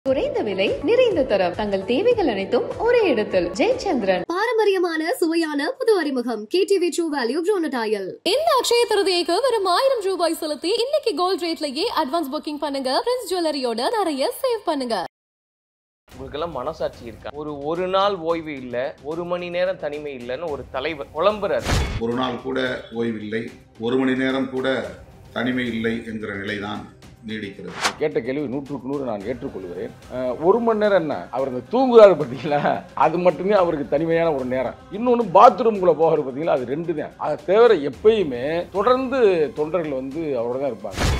குறைந்த விலை நிறைந்த தரம் தங்கள் தேவைகள் அனைத்தும் ஒரே இடத்தில் ஜெயச்சந்திரன். பாரம்பரியமான சுவையான புது அறிமுகம் KTV True Value Bronadile. இந்த அக்ஷய திருதியைக்கு வெறும் 1000 ரூபாய் செலுத்தி இன்னைக்கு கோல்ட் ரேட்லயே அட்வான்ஸ் புக்கிங் பண்ணுங்க. பிரின்ஸ் ஜுவல்லரியோட நிறைய சேவ் பண்ணுங்க. உங்களுக்கெல்லாம் மனசாட்சி இருக்கா? ஒரு நாள் ஓய்வு இல்ல, ஒரு மணி நேரம் தனிமை இல்லைன்னு ஒரு தலைவர் புலம்புறாரு. ஒரு நாள் கூட ஓய்வில்லை, ஒரு மணி நேரம் கூட தனிமை இல்லை என்கிற நிலைதான் நீடிக்கிறது. கேட்ட கேள்வி 100க்கு 100 நான் ஏற்றுக்கொள்கிறேன். ஒரு மணி நேரம் என்ன, அவர் இந்த தூங்குறாரு பார்த்தீங்களா, அது மட்டுமே அவருக்கு தனிமையான ஒரு நேரம். இன்னொன்று பாத்ரூம்குள்ளே போகிறது பார்த்தீங்களா, அது 2 தான். அதை தவிர எப்பயுமே தொடர்ந்து தொண்டர்கள் அவரோட தான் இருப்பாங்க.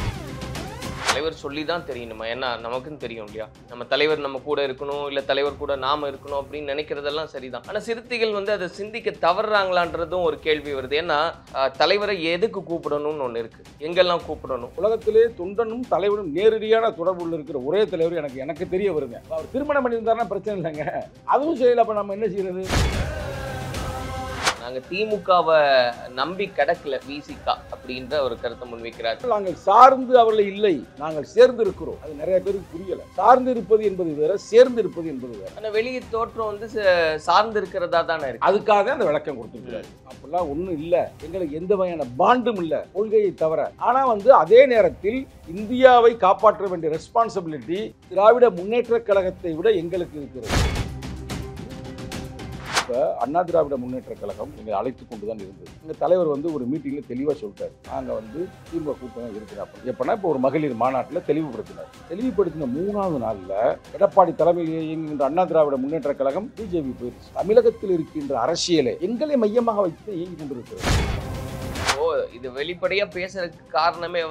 தலைவர் சொல்லி தான் தெரியணுமா? ஏன்னா நமக்குன்னு தெரியும் இல்லையா, நம்ம தலைவர் நம்ம கூட இருக்கணும், இல்லை தலைவர் கூட நாம இருக்கணும் அப்படின்னு நினைக்கிறதெல்லாம் சரிதான். ஆனால் சிறுத்தைகள் அதை சிந்திக்க தவறுறாங்களான்றதும் ஒரு கேள்வி வருது. ஏன்னா தலைவரை எதுக்கு கூப்பிடணும்னு ஒன்று இருக்கு, எங்கெல்லாம் கூப்பிடணும்? உலகத்திலே தொண்டனும் தலைவரும் நேரடியான தொடர்புள்ள இருக்கிற ஒரே தலைவர் எனக்கு தெரிய வருங்க. அவர் திருமணம் பண்ணியிருந்தாருன்னா பிரச்சனை இல்லைங்க, அதுவும் செய்யல. அப்போ நம்ம என்ன செய்யறது? நாங்கள் திமுகவை நம்பி கிடக்கல விசிகா அப்படின்ற ஒரு கருத்தை முன்வைக்கிறார். நாங்கள் சார்ந்து அவர்களை இல்லை, நாங்கள் சேர்ந்து இருக்கிறோம். அது நிறைய பேருக்கு புரியல. சார்ந்து இருப்பது என்பது வேற, சேர்ந்து இருப்பது என்பது வேற. ஆனால் வெளியே தோற்றம் சார்ந்து இருக்கிறதா தானே இருக்கு. அதுக்காக அந்த விளக்கம் கொடுத்துருக்காரு. அப்படிலாம் ஒன்றும் இல்லை, எங்களுக்கு எந்த வகையான பாண்டும் இல்லை கொள்கையை தவிர. ஆனால் அதே நேரத்தில் இந்தியாவை காப்பாற்ற வேண்டிய ரெஸ்பான்சிபிலிட்டி திராவிட முன்னேற்ற கழகத்தை விட எங்களுக்கு இருக்கிறது. அண்ணா திராவிட முன்னேற்ற கழகம் எங்களை அழைத்து கொண்டு தான் இருந்தது. எங்கள் தலைவர் ஒரு மீட்டிங்கில் தெளிவாக சொல்லிட்டார், நாங்கள் திமுக கூட்டம் இருக்கிறாப்ப எப்படின்னா இப்போ ஒரு மகளிர் மாநாட்டில் தெளிவுபடுத்தினார். தெளிவுபடுத்தின 3வது நாளில் எடப்பாடி தலைமையில் இயங்குகின்ற அண்ணா திராவிட முன்னேற்ற கழகம் பிஜேபி போயிடுச்சு. தமிழகத்தில் இருக்கின்ற அரசியலை எங்களை மையமாக வைத்து இயங்கி கொண்டிருக்கிறது. இது வெளிப்படையா பேசுறதுக்கு காரணமே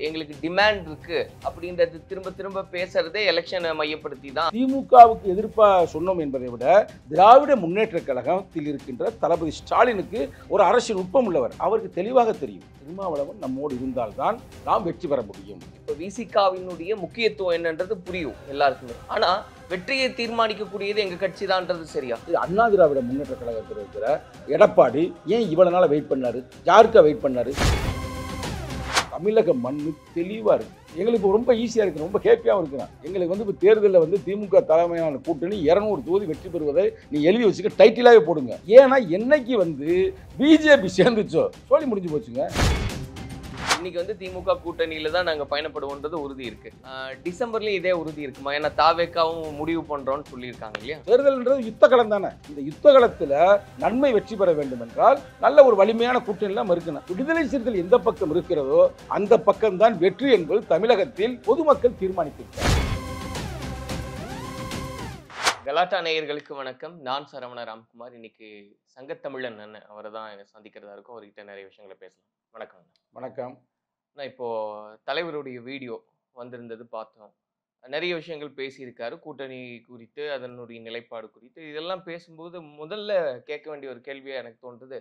எங்களுக்கு டிமாண்ட் இருக்கு அப்படின்றது திரும்ப திரும்ப பேசுறதே எலெக்ஷனை மையப்படுத்தி தான். திமுகவுக்கு எதிர்ப்பா சொன்னோம் என்பதை விட திராவிட முன்னேற்ற கழகத்தில் இருக்கின்ற தளபதி ஸ்டாலினுக்கு ஒரு அரசியல் நுட்பம் உள்ளவர், அவருக்கு தெளிவாக தெரியும் திருமாவளவன் நம்மோடு இருந்தால்தான் நாம் வெற்றி பெற முடியும். இப்போ விசிகாவினுடைய முக்கியத்துவம் என்னன்றது புரியும் எல்லாருக்குமே. ஆனா வெற்றியை தீர்மானிக்கக்கூடியது எங்க கட்சி தான்ன்றது சரியா? அண்ணா திராவிட முன்னேற்ற கழகத்தில் இருக்கிற எடப்பாடி ஏன் இவ்வளவு நாள வெயிட் பண்ணாரு? யாருக்கா வெயிட் பண்ணாரு? தமிழக மண்ணு தெளிவா இருக்கு. எங்களுக்கு இப்போ ரொம்ப ஈஸியா இருக்கு, ரொம்ப ஹேப்பியாகவும் இருக்கிறான். எங்களுக்கு இப்போ தேர்தலில் திமுக தலைமையான கூட்டணி 200 தொகுதி வெற்றி பெறுவதை நீ எழுதி வச்சுக்க, டைட்டிலாவே போடுங்க. ஏன்னா என்னைக்கு பிஜேபி சேர்ந்துச்சோ சொல்லி முடிஞ்சு போச்சுங்க. இன்னைக்கு திமுக கூட்டணியில தான் நாங்க பயணப்படுவோன்றது உறுதி இருக்கு. டிசம்பர்லயும் இதே உறுதி இருக்குமா? ஏன்னா தாவேக்காவும் முடிவு பண்றோம்னு சொல்லியிருக்காங்க இல்லையா? தேர்தல்ன்றது யுத்த களம் தானே. இந்த யுத்த களத்துல நன்மை வெற்றி பெற வேண்டும் என்றால் நல்ல ஒரு வலிமையான கூட்டணி எல்லாம் இருக்கணும். விடுதலை சிறுத்தைகள் எந்த பக்கம் இருக்கிறதோ அந்த பக்கம் தான் வெற்றி என்பது தமிழகத்தில் பொதுமக்கள் தீர்மானித்திருக்கிறார். கலாட்டா நேயர்களுக்கு வணக்கம். நான் சரவண ராம்குமார். இன்னைக்கு சங்கத்தமிழன் அண்ணன் அவரை தான் சந்திக்கிறதா இருக்கும். அவர்கிட்ட நிறைய விஷயங்களை பேசலாம். வணக்கம். வணக்கம். நான் இப்போ தலைவருடைய வீடியோ வந்திருந்தது பார்த்தோம். நிறைய விஷயங்கள் பேசியிருக்காரு, கூட்டணி குறித்து, அதனுடைய நிலைப்பாடு குறித்து. இதெல்லாம் பேசும்போது முதல்ல கேட்க வேண்டிய ஒரு கேள்வியா எனக்கு தோன்றது,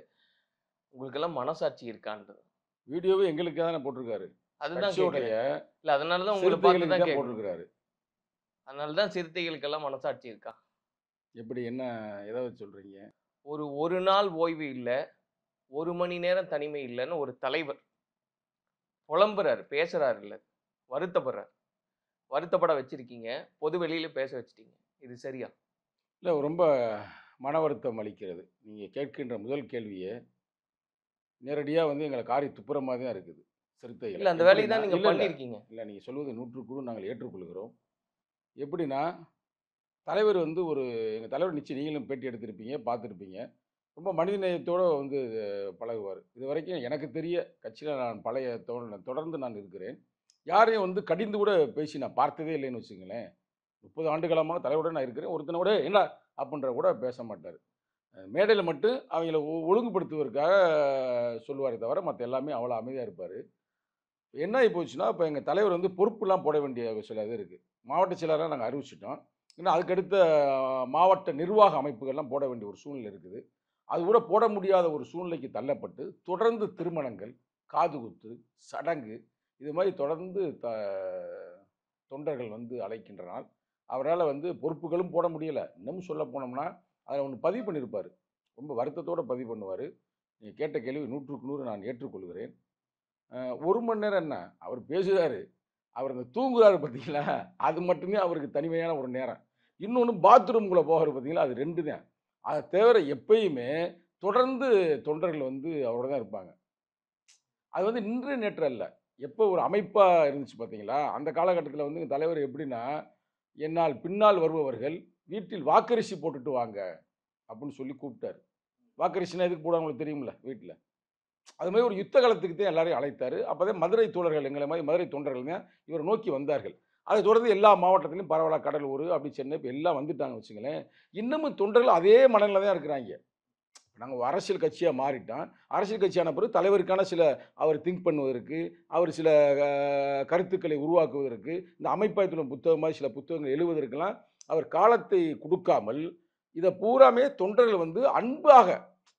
உங்களுக்கெல்லாம் மனசாட்சி இருக்கான்றது. வீடியோவே எங்களுக்கு தானே போட்டிருக்காரு. அதுதான் இல்ல, அதனாலதான் உங்களை பார்த்து தான் போட்டிருக்காரு. அதனாலதான் சிறுத்தைகளுக்கெல்லாம் மனசாட்சி இருக்கா? எப்படி, என்ன, ஏதாவது சொல்றீங்க? ஒரு நாள் ஓய்வு இல்லை, ஒரு மணி நேரம் தனிமை இல்லைன்னு ஒரு தலைவர் புலம்புறாரு, பேசுறாரு, இல்ல வருத்தப்படுறாரு. வருத்தப்பட வச்சிருக்கீங்க, பொது வெளியில பேச வச்சிட்டீங்க. இது சரியா? இல்லை, ரொம்ப மன வருத்தம் அளிக்கிறது. நீங்கள் கேட்கின்ற முதல் கேள்வியே நேரடியாக எங்களை காரி துப்புற மாதிரி தான் இருக்குது. சிறுத்தைகள் இல்லை, அந்த வேலையை தான் நீங்கள் பண்ணியிருக்கீங்க. இல்லை, நீங்கள் சொல்வது 100% நாங்கள் ஏற்றுக்கொள்கிறோம். எப்படின்னா, தலைவர் எங்கள் தலைவர் நிச்சயம் நீங்களும் பேட்டி எடுத்திருப்பீங்க, பார்த்துருப்பீங்க. ரொம்ப மனிதநேயத்தோடு பழகுவார். இது வரைக்கும் எனக்கு தெரிய கட்சியில் நான் பழைய தொடர்ந்து நான் இருக்கிறேன். யாரையும் கடிந்து கூட பேசி நான் பார்த்ததே இல்லைன்னு வச்சுங்களேன். 30 ஆண்டுகாலமாக தலைவரோட நான் இருக்கிறேன். ஒருத்தனை கூட என்ன அப்படின்ற கூட பேச மாட்டார். மேடையில் மட்டும் அவங்கள ஒழுங்குபடுத்துவதற்காக சொல்லுவாரே தவிர மற்ற எல்லாமே அவ்வளோ அமைதியாக இருப்பார். என்ன ஆகி போச்சுன்னா, இப்போ எங்கள் தலைவர் பொறுப்புலாம் போட வேண்டிய சில இது இருக்குது. மாவட்ட செயலராக நாங்கள் அறிவிச்சிட்டோம். இன்னும் அதுக்கடுத்த மாவட்ட நிர்வாக அமைப்புகள்லாம் போட வேண்டிய ஒரு சூழ்நிலை இருக்குது. அது கூட போட முடியாத ஒரு சூழ்நிலைக்கு தள்ளப்பட்டு தொடர்ந்து திருமணங்கள், காதுகுத்து, சடங்கு, இது மாதிரி தொடர்ந்து தொண்டர்கள் அழைக்கின்றனால் அவரால் பொறுப்புகளும் போட முடியலை. இன்னமும் சொல்ல போனோம்னா அதில் ஒன்று பதிவு பண்ணியிருப்பார், ரொம்ப வருத்தத்தோடு பதிவு பண்ணுவார். நீங்கள் கேட்ட கேள்வி 100க்கு 100 நான் ஏற்றுக்கொள்கிறேன். ஒரு மணி நேரம் என்ன, அவர் பேசுகிறாரு, அவர் அந்த தூங்குறாரு பார்த்தீங்களா, அது மட்டுமே அவருக்கு தனிமையான ஒரு நேரம். இன்னொன்னு பாத்ரூம்குள்ள போறாரு பார்த்தீங்களா, அது 2 தான். அத தவிர எப்பயுமே தொடர்ந்து தொண்டர்கள் வந்து அவரோட தான் இருப்பாங்க. அது வந்து இன்று நேற்று அல்ல. எப்போ ஒரு அமைப்பா இருந்துச்சு பார்த்தீங்களா, அந்த காலகட்டத்தில வந்து எங்க தலைவர் எப்படின்னா, "என்னால் பின்னால் வருபவர்கள் வீட்டில் வாக்கரிசி போட்டுட்டு வாங்க" அப்படின்னு சொல்லி கூப்பிட்டாரு. வாக்கரிசினா எதுக்கு போடுவாங்க உங்களுக்கு தெரியும்ல வீட்ல. அது மாரி ஒரு யுத்த காலத்துக்கு தான் எல்லாரையும் அழைத்தாரு. அப்பதான் மதுரை தோழர்கள் எங்கள மாரி மதுரை தொண்டர்கள்ங்க இவர நோக்கி வந்தார்கள். அதைத் தொடர்ந்து எல்லா மாவட்டத்திலும் பரவலா கடலூர், அப்படி சென்னை இப்ப எல்லாம் வந்துட்டாங்கன்னு வச்சுங்களேன். இன்னமும் தொண்டர்கள் அதே மனநிலையில தான் இருக்கிறாங்க. நாங்க ஒரு அரசியல் கட்சியா மாறிட்டோம். அரசியல் கட்சியான பிறகு தலைவருக்கான சில அவர் திங்க் பண்ணுவதற்கு, அவர் சில கருத்துக்களை உருவாக்குவதற்கு, இந்த அமைப்பாயத்துல புத்தகம் மாரி சில புத்தகங்கள் எழுதுவதற்கெல்லாம் அவர் காலத்தை குடுக்காமல், இத பூராமே தொண்டர்கள் வந்து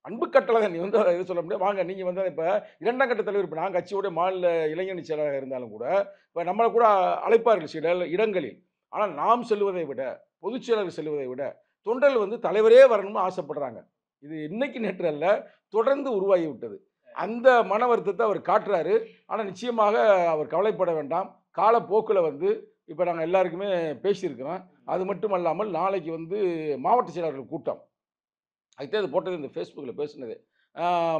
அன்பு கட்டளை தான். நீ வந்து அத எதுவும் சொல்ல முடியாது. வாங்க நீங்க வந்து இப்ப 2ஆம் கட்ட தலைவர் இப்ப நான் கட்சியோட மாநில இளைஞரணி செயலாளராக இருந்தாலும் கூட, இப்ப நம்மள கூட அழைப்பார்கள் சில இடங்களில். ஆனால் நாம் செல்வதை விட, பொதுச் செயலாளர் செல்வதை விட, தொண்டர்கள் வந்து தலைவரே வரணும்னு ஆசைப்படுறாங்க. இது இன்னைக்கு நேற்று அல்ல, தொடர்ந்து உருவாகி விட்டது. அந்த மன வருத்தத்த அவர் காட்டுறாரு. ஆனா நிச்சயமாக அவர் கவலைப்பட வேண்டாம். காலப்போக்குல வந்து இப்ப நாங்க எல்லாருக்குமே பேசியிருக்கிறோம். அது மட்டும் அல்லாமல் நாளைக்கு வந்து மாவட்ட செயலாளர்கள் கூட்டம். அதுக்குதான் இது போட்டது இந்த Facebookல பேசினது.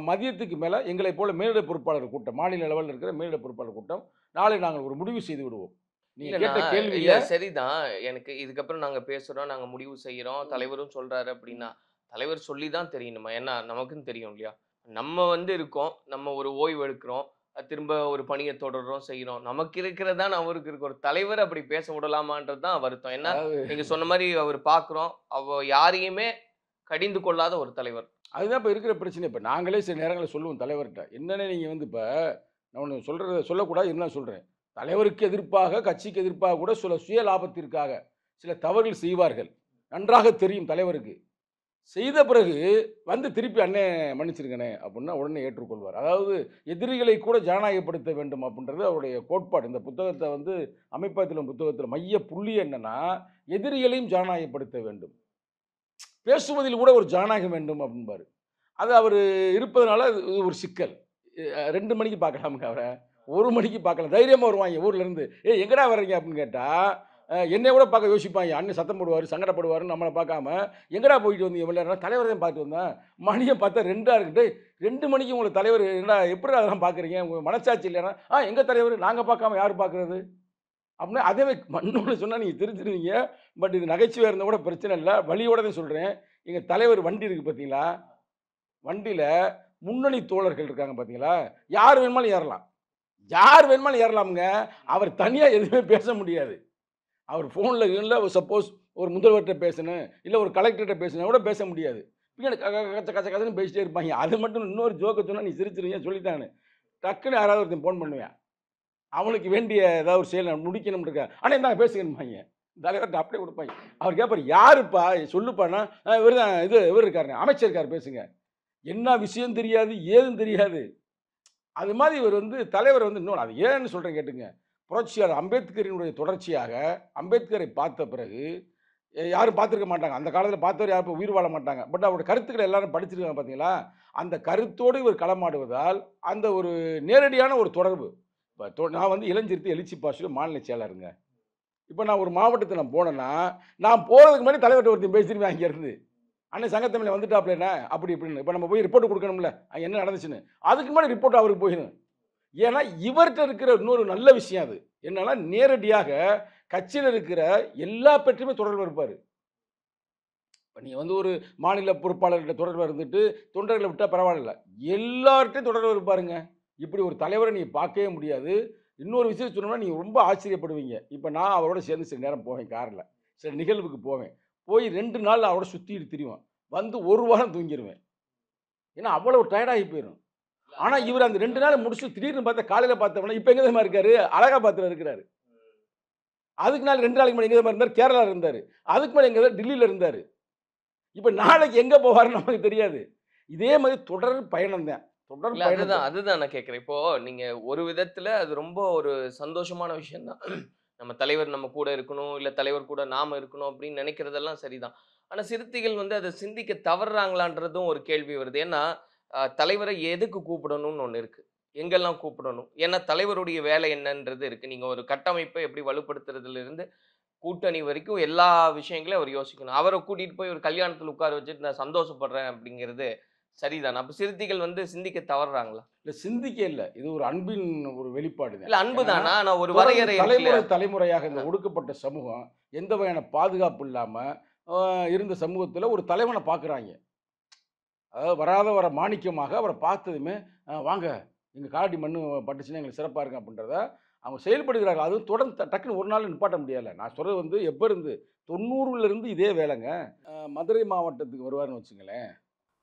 மதியத்துக்கு மேல எங்களைப் போல மேலிட பொறுப்பாளர் கூட்டம், மாநில லெவல்ல இருக்கிற மேலிட பொறுப்பாளர் கூட்டம். நாளை நாங்கள் ஒரு முடிவு செய்து விடுவோம். நீங்க இல்ல கேட்ட நான் கேள்விய இல்ல சரிதான். எனக்கு இதுக்கப்புறம் நாங்க பேசுறோம், நாங்க முடிவு செய்றோம், தலைவரும் சொல்றாரு அப்படின்னா, தலைவர் சொல்லி தான் தெரியணுமா? ஏன்னா நமக்குன்னு தெரியும் இல்லையா? நம்ம வந்து இருக்கோம், நம்ம ஒரு ஓய்வு எடுக்கிறோம், திரும்ப ஒரு பணிய தொடர்றோம், செய்றோம். நமக்கு இருக்கிறது அவருக்கு இருக்கு. ஒரு தலைவர் அப்படி பேச விடலாமான்றது தான் வருத்தம். ஏன்னா, அதாவது நீங்க சொன்ன மாரி அவர் பார்க்குறோம், யாரையுமே கடிந்து கொள்ளாத ஒரு தலைவர். அதுதான் இப்ப இருக்கிற பிரச்சனை. இப்ப நாங்களே சில நேரங்கள்ல சொல்லுவோம் தலைவர்ட்ட. என்னண்ணே நீங்க வந்து இப்ப நான் ஒண்ணு சொல்றத சொல்லக்கூடாது இருந்தாலும் சொல்றேன். தலைவருக்கு எதிர்ப்பாக, கட்சிக்கு எதிர்ப்பாக கூட சில சுய லாபத்திற்காக சில தவறுகள் செய்வார்கள். நன்றாக தெரியும் தலைவருக்கு. செய்த பிறகு வந்து திருப்பி "அண்ணே மன்னிச்சிருங்கண்ணே" அப்படின்னா உடனே ஏற்றுக்கொள்வார். அதாவது எதிரிகளை கூட ஜனநாயகப்படுத்த வேண்டும் அப்படின்றது அவருடைய கோட்பாடு. இந்த புத்தகத்த வந்து அமைப்பாத்திலும் புத்தகத்தில மைய புள்ளி என்னன்னா, எதிரிகளையும் ஜனநாயகப்படுத்த வேண்டும். பேசுவதில் கூட ஒரு ஜனநாயகம் வேண்டும் அப்படிம்பாரு. அது அவரு இருப்பதனால இது ஒரு சிக்கல். 2 மணிக்கு பார்க்கலாமுங்க அவர. 1 மணிக்கு பார்க்கலாம். தைரியமா வருவாய்ங்க ஊர்ல இருந்து. "ஏய் எங்கடா வர்றீங்க?" அப்படின்னு கேட்டா, என்னைய கூட பார்க்க யோசிப்பாய்ங்க. அண்ணன் சத்தம் போடுவாரு, சங்கடப்படுவாருன்னு நம்மள பார்க்காம, "எங்கடா போயிட்டு வந்தீங்க இவ்வளவு நேரம்?" "தலைவர தான் பார்த்துட்டு வந்தேன்." மணிய பார்த்தா 2ஆ இருக்கு. "டேய் 2 மணிக்கு உங்கள தலைவர் என்னடா எப்புட்றா அதெல்லாம் பார்க்குறீங்க? உங்க மனசாட்சி இல்லையான்னா?" எங்க தலைவர்? நாங்க பார்க்காம யாரு பார்க்குறது?" அப்படின்னா அதேவே மன்னோட சொன்னா நீங்க திருந்துருவீங்க. பட் இது நகைச்சுவையா இருந்தா கூட பிரச்சனை இல்ல. வலியோட தான் சொல்றேன். எங்க தலைவர் வண்டி இருக்கு பார்த்தீங்களா? வண்டியில முன்னணி தோழர்கள் இருக்காங்க பார்த்தீங்களா? யார் வேணுமாலும் ஏறலாம். யார் வேணுமாலும் ஏறலாம்ங்க. அவர் தனியா எதுவுமே பேச முடியாது. அவர் ஃபோன்ல கீன்ல சப்போஸ் ஒரு முதல்வர்ட்ட பேசணும், இல்ல ஒரு கலெக்டர்ட்ட பேசணும்னா கூட பேச முடியாது. பின்னாடி கச்ச கச்ச கச்சன்னு பேசிட்டே இருப்பாய்ங்க. அது மட்டும் இன்னொரு ஜோக்க சொன்னா நீ சிரிச்சிருவீங்க சொல்லித்தான்னு. டக்குன்னு யாராவது ஒருத்தன் ஃபோன் பண்ணுவான். அவனுக்கு வேண்டிய ஏதாவது ஒரு செயல் முடிக்கணும்னு இருக்கா. "அண்ணே இந்தாங்க பேசுங்கம்பாய்ங்க." தலைவர்ட்ட அப்படியே குடுப்பாய்ங்க. அவர் கேட்பாரு, "யாருப்பா? சொல்லுப்பான்னா." இவரு தான் இவரு இருக்காருண்ணே, அமைச்சர் இருக்காரு பேசுங்க." என்ன விஷயம் தெரியாது, ஏதும் தெரியாது. அது மாரி இவர் வந்து தலைவர் வந்து இன்னொன்னு அது ஏன்னு சொல்றேன் கேட்டுங்க. புரட்சியாளர் அம்பேத்கரினுடைய தொடர்ச்சியாக அம்பேத்கரை பார்த்த பிறகு யாரும் பார்த்திருக்க மாட்டாங்க. அந்த காலத்தில பார்த்தவர் யாரும் இப்ப உயிர் வாழ மாட்டாங்க. பட் அவருடைய கருத்துக்கள எல்லாரும் படிச்சிருக்காங்க பார்த்தீங்களா? அந்த கருத்தோடு இவர் களமாடுவதால், அந்த ஒரு நேரடியான ஒரு தொடர்பு. இப்ப நான் வந்து இளஞ்சிறுத்தை எழுச்சி பாஸ்ல மாநில செயலாளருங்க. இப்ப நான் ஒரு மாவட்டத்துக்கு நான் போனேன்னா, நான் போறதுக்கு முன்னாடி தலைவர்ட்ட ஒருத்தன் பேசிருவேன் அங்கேருந்து. "அண்ணன் சங்கத்தமிழ்ல வந்துட்டாப்லண்ணே" அப்படி இப்படின்னு. இப்ப நம்ம போய் ரிப்போர்ட் குடுக்கணும்ல, அங்க என்ன நடந்துச்சுன்னு. அதுக்கு முன்னாடி ரிப்போர்ட் அவருக்கு போயிரும். ஏன்னா, இவர்ட்ட இருக்கிற இன்னொரு நல்ல விஷயம் அது. என்னன்னா, நேரடியாக கட்சியில இருக்கிற எல்லா பெற்றுமே தொடர்பு இருப்பாரு. இப்ப நீங்க வந்து ஒரு மாநில பொறுப்பாளர்கிட்ட தொடர்பு இருந்துட்டு, தொண்டர்கள விட்டா பரவாயில்ல. எல்லார்ட்டயும் தொடர்பு இருப்பாருங்க. இப்படி ஒரு தலைவர நீங்க பார்க்கவே முடியாது. இன்னொரு விஷயம் சொன்னோம்னா, நீங்க ரொம்ப ஆச்சரியப்படுவீங்க. இப்ப நான் அவரோட சேர்ந்து சில நேரம் போவேன் கார்ல. சில நிகழ்வுக்கு போவேன். போய் 2 நாள் அவரோட சுத்திட்டு திரிவேன். வந்து 1 வாரம் தூங்கிருவேன். ஏன்னா, அவ்வளவு டயர்ட் ஆகி போயிரும். ஆனா, இவரு அந்த 2 நாள் முடிச்சுட்டு திடீர்னு பார்த்தா காலையில பார்த்தோம்னா, இப்ப எங்க தெரியுமா இருக்காரு? அலகாபாத்ல இருக்கிறாரு. அதுக்கு நாள் 2 நாளைக்கு முன்னாடி எங்க தெரியுமா இருந்தாரு? கேரளால இருந்தாரு. அதுக்கு முன்னாடி எங்க இருந்தாரு? டில்லில இருந்தாரு. இப்ப நாளைக்கு எங்க போவாருன்னு நமக்கு தெரியாது. இதே மாரி தொடர் பயணம் தான். தொடர் இல்ல பயணத்த அதுதான் அதுதான் நான் கேட்கிறேன். இப்போ நீங்க ஒரு விதத்துல அது ரொம்ப ஒரு சந்தோஷமான விஷயம் தான். நம்ம தலைவர் நம்ம கூட இருக்கணும், இல்ல தலைவர் கூட நாம இருக்கணும் அப்படின்னு நினைக்கிறதெல்லாம் சரிதான். ஆனா சிறுத்தைகள் வந்து அத சிந்திக்க தவறுறாங்களான்றதும் ஒரு கேள்வி வருது. ஏன்னா, தலைவரை எதுக்கு கூப்பிடணும்னு ஒண்ணு இருக்கு. எங்கெல்லாம் கூப்பிடணும்? ஏன்னா தலைவருடைய வேலை என்னன்றது இருக்கு. நீங்க ஒரு கட்டமைப்பை எப்படி வலுப்படுத்துறதுல கூட்டணி வரைக்கும் எல்லா விஷயங்களையும் அவர் யோசிக்கணும். அவர கூட்டிட்டு போய் ஒரு கல்யாணத்துல உட்கார வச்சுட்டு நான் சந்தோஷப்படுறேன் அப்படிங்கிறது சரிதானா? அப்ப சிறுத்தைகள் சிந்திக்க தவறுறாங்களா? இல்ல சிந்திக்க இல்ல. இது ஒரு அன்பின் ஒரு வெளிப்பாடு தான். இல்ல அன்பு ஏன்னா, தானா? ஆனா ஒரு தொடர்ந்து வரையறை இருக்குல்ல. தலைமுறை தலைமுறையாக இந்த ஒடுக்கப்பட்ட சமூகம் எந்த வகையான பாதுகாப்பு இல்லாம இருந்த சமூகத்துல ஒரு தலைவன பார்க்குறாங்க. அதாவது வர மாணிக்கமாக அவர பார்த்ததுமே, வாங்க எங்க காலடி மண்ணு பட்டுச்சுன்னா எங்களுக்கு சிறப்பா இருக்கும் அப்படின்றத அவங்க செயல்படுகிறார்கள். அதுவும் தொடர்ந்து டக்குன்னு ஒரு நாள்ல நிப்பாட்ட முடியல. நான் சொல்றது எப்ப இருந்து 90ல இருந்து இதே வேலைங்க. மதுரை மாவட்டத்துக்கு வருவாருன்னு வச்சுங்களேன்.